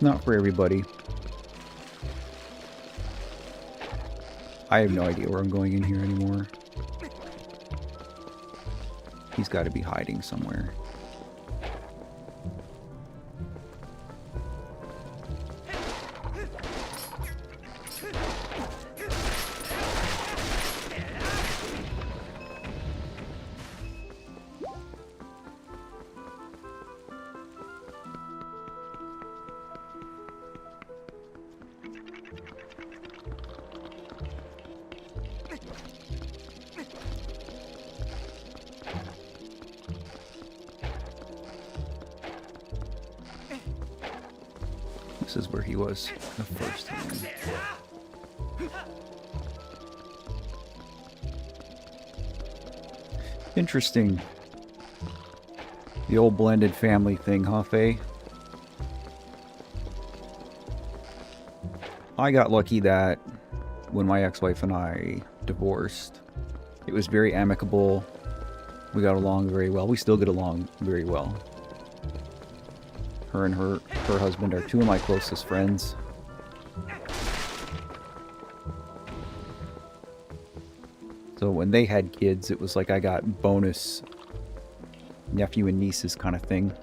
S1: Not for everybody. I have no idea where I'm going in here anymore. He's got to be hiding somewhere. This is where he was the first time. Interesting. The old blended family thing, huh, Faye? I got lucky that when my ex-wife and I divorced, it was very amicable. We got along very well. We still get along very well. Her and her husband are two of my closest friends. So when they had kids, it was like I got bonus nephew and nieces kind of thing.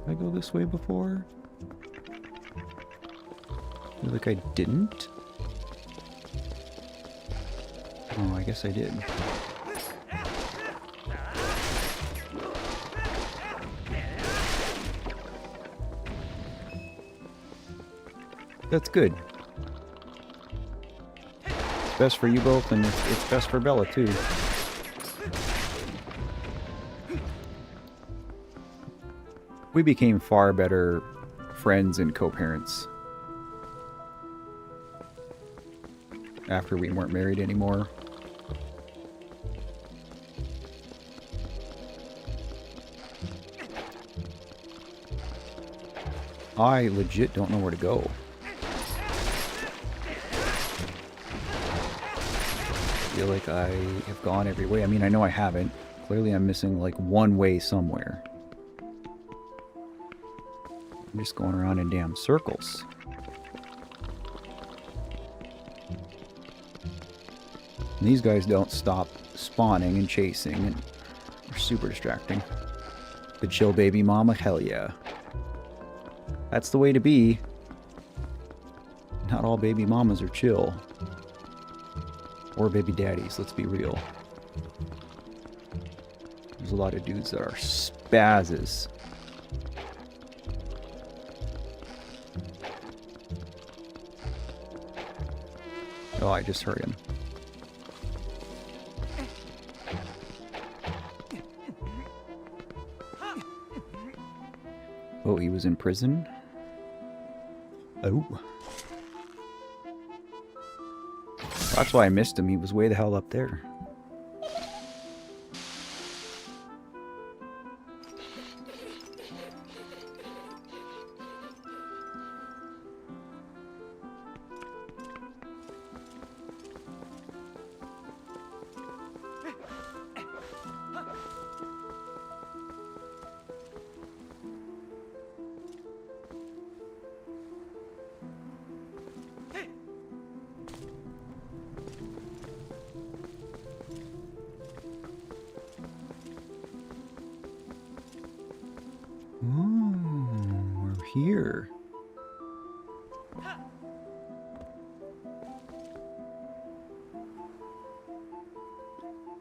S1: Did I go this way before? I feel like I didn't. Oh, I guess I did. That's good. It's best for you both, and it's best for Bella, too. We became far better friends and co-parents after we weren't married anymore. I legit don't know where to go. I feel like I have gone every way. I mean, I know I haven't. Clearly I'm missing like one way somewhere. I'm just going around in damn circles. And these guys don't stop spawning and chasing, and they're super distracting. The chill baby mama, hell yeah. That's the way to be. Not all baby mamas are chill. Or baby daddies, let's be real. There's a lot of dudes that are spazzes. Oh, I just heard him. Oh, he was in prison? Oh. That's why I missed him. He was way the hell up there. Here.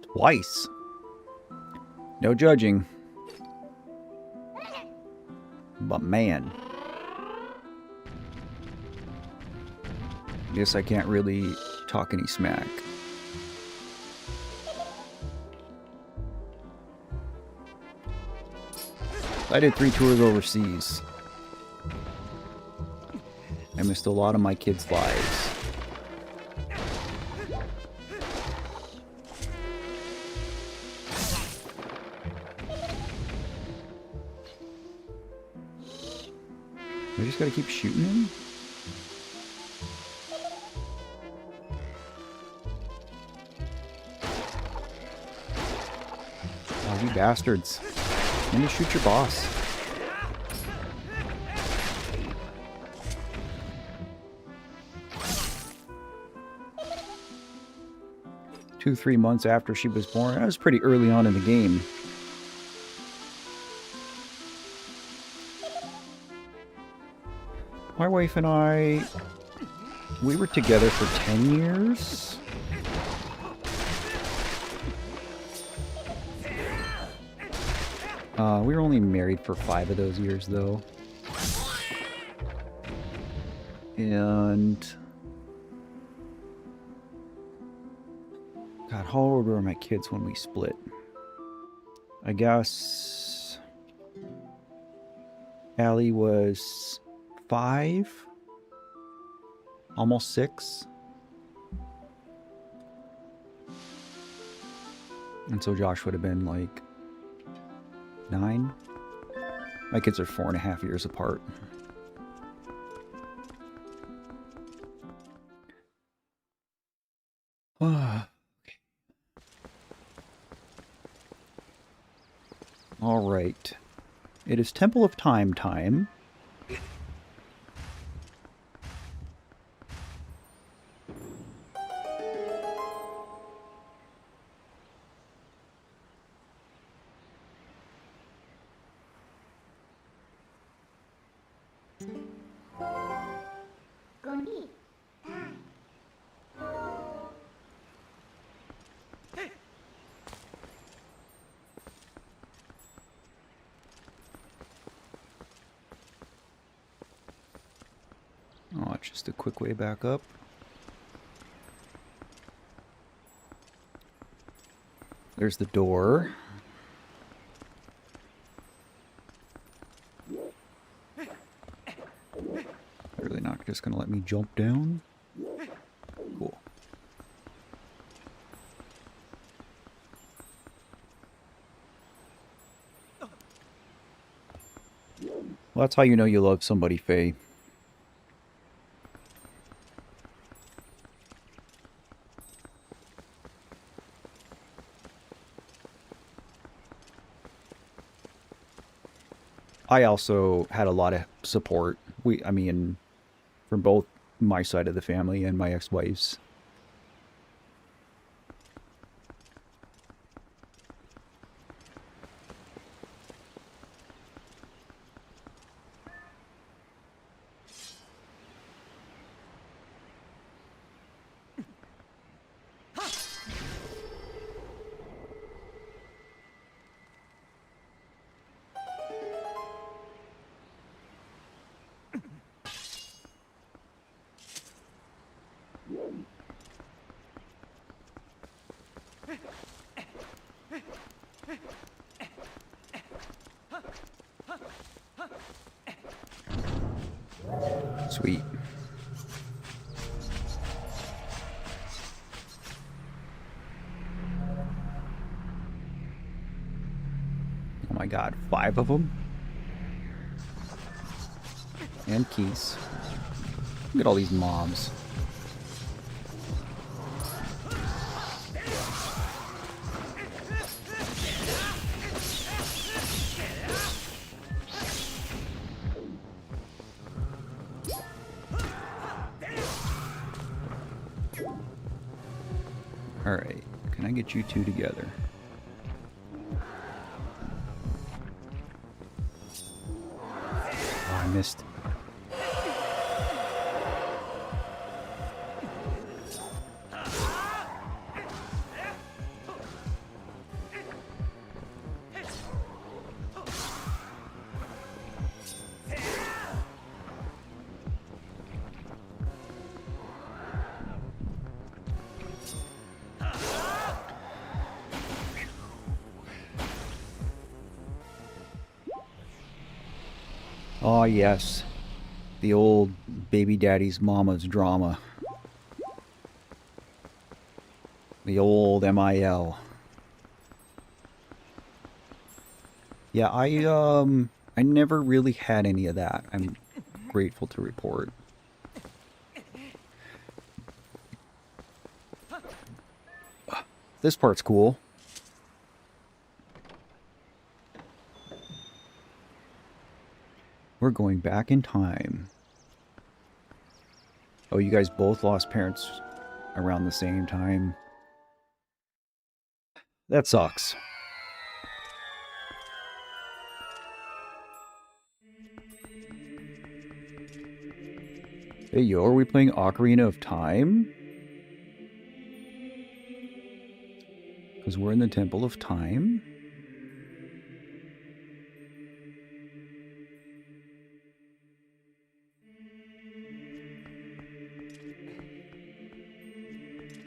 S1: Twice. No judging. But man. Guess I can't really talk any smack. I did 3 tours overseas. I missed a lot of my kids' lives. I just gotta keep shooting him? Oh, you bastards. Let me shoot your boss. 2-3 months after she was born. That was pretty early on in the game. My wife and I, we were together for 10 years. We were only married for 5 of those years, though. And God, how old were my kids when we split? I guess Allie was 5. Almost 6. And so Josh would have been like 9. My kids are 4.5 years apart. All right. It is Temple of Time time. Oh, it's just a quick way back up. There's the door. They're really not just gonna let me jump down? Cool. Well, that's how you know you love somebody, Faye. I also had a lot of support. I mean, from both my side of the family and my ex-wife's. Sweet. Oh my god, 5 of them? And keys. Look at all these mobs. Alright, can I get you two together? Oh, I missed. Oh yes, the old baby daddy's mama's drama. The old MIL. Yeah, I never really had any of that. I'm grateful to report. This part's cool. We're going back in time. Oh, you guys both lost parents around the same time. That sucks. Hey, yo, are we playing Ocarina of Time? Because we're in the Temple of Time?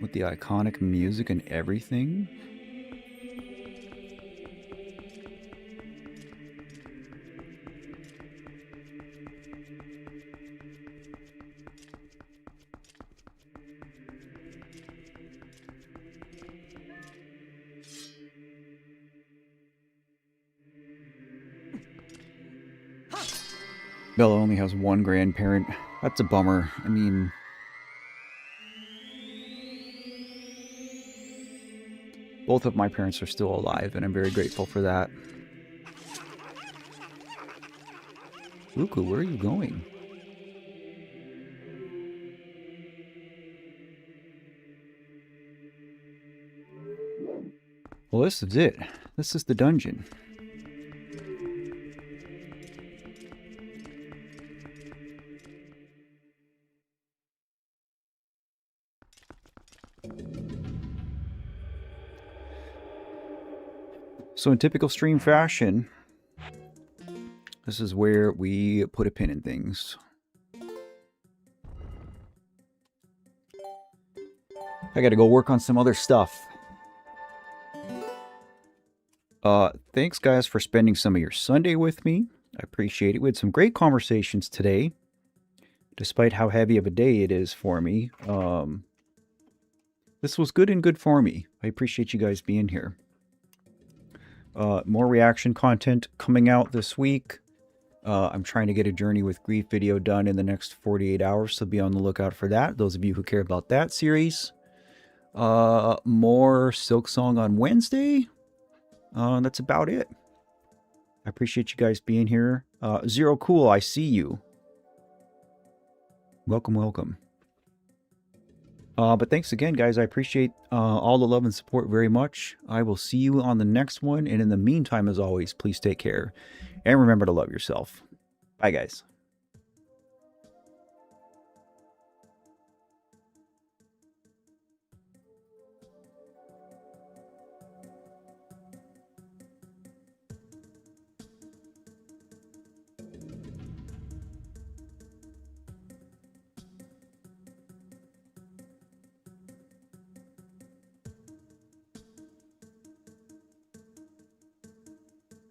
S1: With the iconic music and everything? Bella only has one grandparent. That's a bummer. I mean, both of my parents are still alive, and I'm very grateful for that. Ruku, where are you going? Well, this is it. This is the dungeon. So in typical stream fashion, this is where we put a pin in things. I gotta go work on some other stuff. Thanks guys for spending some of your Sunday with me. I appreciate it. We had some great conversations today, despite how heavy of a day it is for me. This was good and good for me. I appreciate you guys being here. More reaction content coming out this week. I'm trying to get a Journey with Grief video done in the next 48 hours, so be on the lookout for that, those of you who care about that series. More Silksong on Wednesday. That's about it. I appreciate you guys being here. Zero Cool, I see you. Welcome, welcome. But thanks again, guys. I appreciate all the love and support very much. I will see you on the next one. And in the meantime, as always, please take care. And remember to love yourself. Bye, guys.